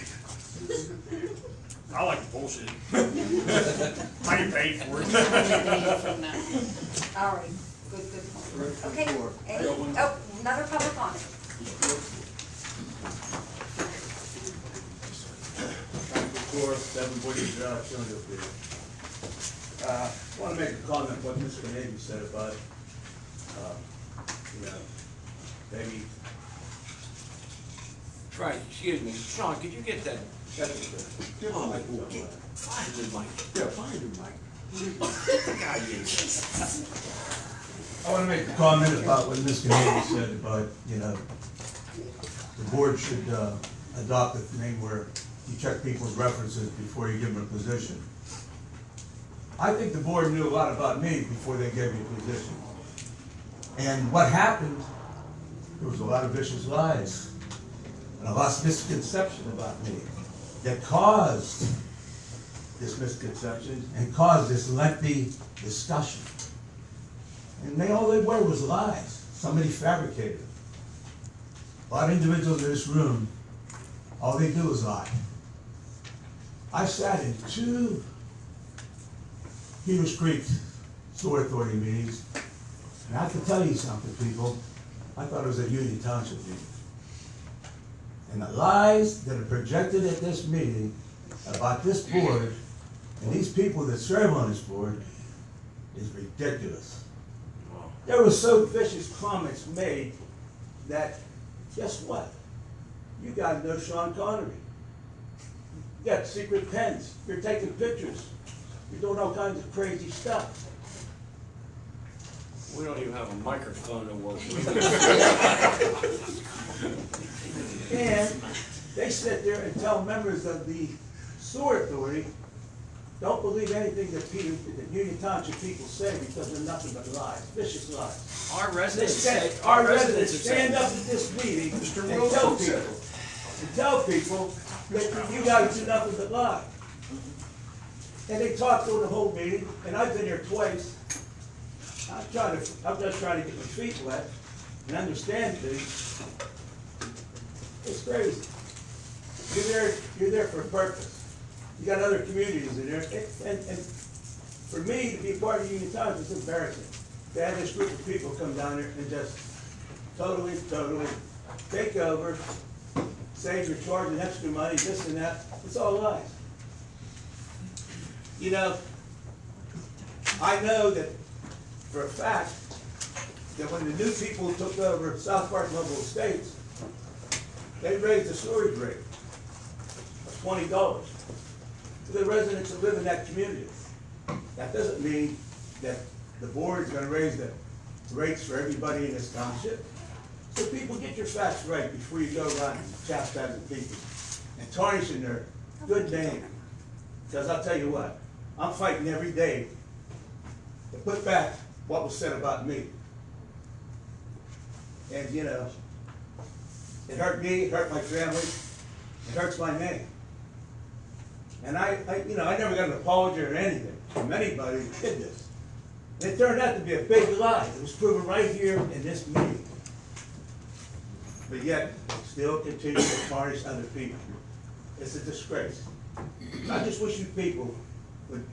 I like the bullshit. I get paid for it. All right, good. Okay, another public comment. I want to make a comment what Mr. Navy said about, maybe. Right, excuse me, Sean, could you get that? Find the mic. Yeah, find the mic. I want to make a comment about what Mr. Navy said about, the board should adopt a thing where you check people's references before you give them a position. I think the board knew a lot about me before they gave me a position. And what happened, there was a lot of vicious lies and a lot of misconception about me that caused this misconception and caused this lengthy discussion. And all they were was lies. Somebody fabricated them. A lot of individuals in this room, all they do is lie. I sat in 2 Peters Creek Sewer Authority meetings, and I have to tell you something, people. I thought it was a Union Township meeting. And the lies that are projected at this meeting about this board and these people that serve on this board is ridiculous. There were so vicious comments made that, guess what? You guys know Sean Connery. You got secret pens, you're taking pictures, you're doing all kinds of crazy stuff. We don't even have a microphone to work with. And they sit there and tell members of the sewer authority, don't believe anything that Union Township people say because they're nothing but lies, vicious lies. Our residents say, Our residents stand up at this meeting and tell people that you guys do nothing but lie. And they talk through the whole meeting, and I've been here twice. I'm just trying to get my feet wet and understand things. It's crazy. You're there for a purpose. You got other communities in there, and for me to be a part of Union Township is embarrassing. To have this group of people come down there and just totally take over, say you're charging extra money, this and that. It's all lies. You know, I know that for a fact that when the new people took over South Park Mobile Estates, they raised the storage rate of $20 for the residents that live in that community. That doesn't mean that the board is going to raise the rates for everybody in this township. So people, get your facts right before you go around chastising people and tarnishing their good name. Because I'll tell you what, I'm fighting every day to put back what was said about me. And you know, it hurt me, it hurt my family, it hurts my name. And I never got an apology or anything from anybody who did this. And it turned out to be a big lie. It was proven right here in this meeting. But yet, still continue to tarnish other people. It's a disgrace. I just wish you people would,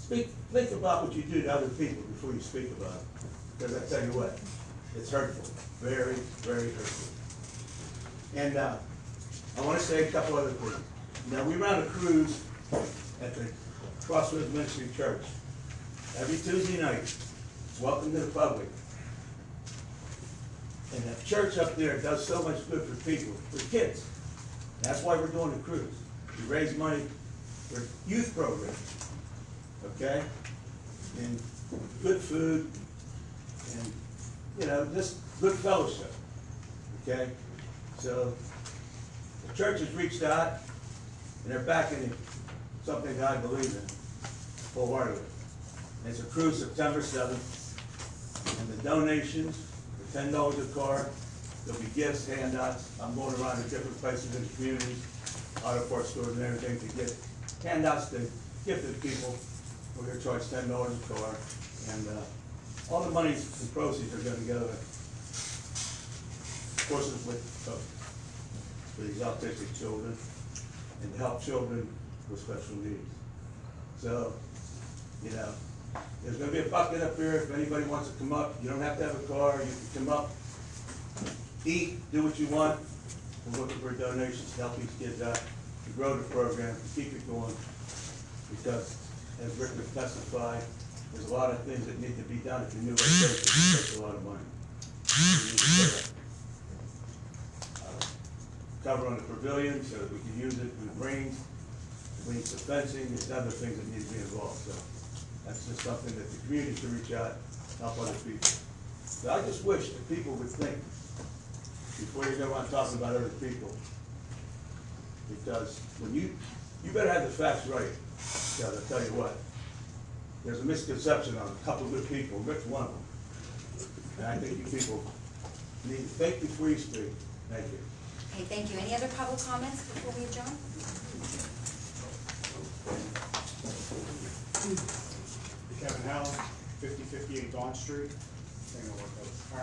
think about what you do to other people before you speak about it. Because I tell you what, it's hurtful, very, very hurtful. And I want to say a couple other things. Now, we run a cruise at the Crossroads Ministry Church every Tuesday night. It's welcome to the public. And the church up there does so much good for people, for kids. That's why we're doing the cruise. We raise money for youth programs, okay? And good food, and just good fellowship, okay? So the church has reached out, and they're backing something that I believe in wholeheartedly. And it's a cruise September 7th, and the donations for $10 a car. There'll be gifts, handouts. I'm going around to different places in the community, auto parts stores and everything to get handouts to give to people. We're going to charge $10 a car, and all the money and proceeds are going to go to courses with for these autistic children and to help children with special needs. So, there's going to be a bucket up here if anybody wants to come up. You don't have to have a car. You can come up, eat, do what you want. We're looking for donations to help these kids out, to grow the program, to keep it going. Because, as Rick would testify, there's a lot of things that need to be done. If you knew what it takes a lot of money. We need to put a cover on the pavilion so that we can use it when it rains. We need some fencing. There's other things that need to be involved. So that's just something that the community can reach out, help other people. So I just wish that people would think before you go on talking about other people. Because when you better have the facts right. Because I'll tell you what, there's a misconception on a couple of good people, Rick's one of them. And I think you people need to think before you speak. Thank you. Okay, thank you. Any other public comments before we adjourn? Kevin Howell, 5058 Dawn Street.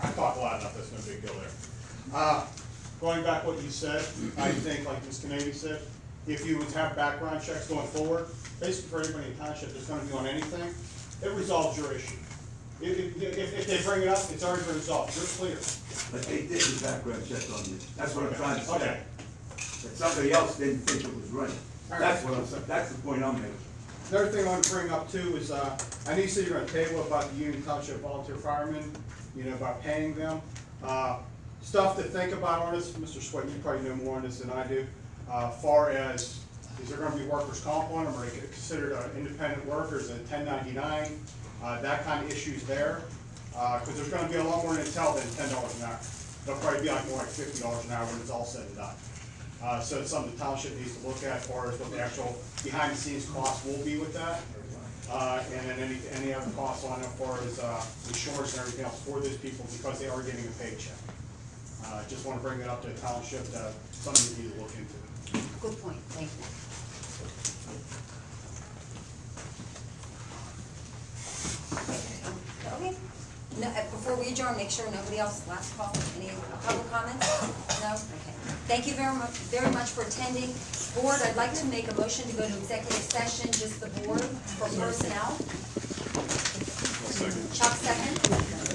I talk a lot about this, no big deal there. Going back what you said, I think, like Ms. Kennedy said, if you would have background checks going forward, basically for anybody in township that's going to be on anything, it resolves your issue. If they bring it up, it's already been resolved. You're clear. But they did the background check on you. That's what I'm trying to say. Okay. that somebody else didn't think it was right. That's what I'm saying, that's the point I'm making. Another thing I want to bring up too is, I know you said you're gonna table about the Union Township volunteer firemen, you know, about paying them. Stuff to think about on this, Mr. Sweat, you probably know more on this than I do. Far as, is there gonna be workers' comp on them, or are they considered independent workers, a 1099? That kind of issues there, cause there's gonna be a lot more than tell than $10 an hour. It'll probably be like more like $50 an hour when it's all said and done. So it's something the township needs to look at as far as what the actual behind the scenes cost will be with that. And then any other costs on it as far as insurance and everything else for those people because they are getting a paycheck. Just wanna bring it up to the township, something you need to look into. Good point, thank you. Okay, no, before we adjourn, make sure nobody else, last call, any public comments? No? Okay. Thank you very much for attending. Board, I'd like to make a motion to go to executive session, just the board, for personnel. Chuck, second.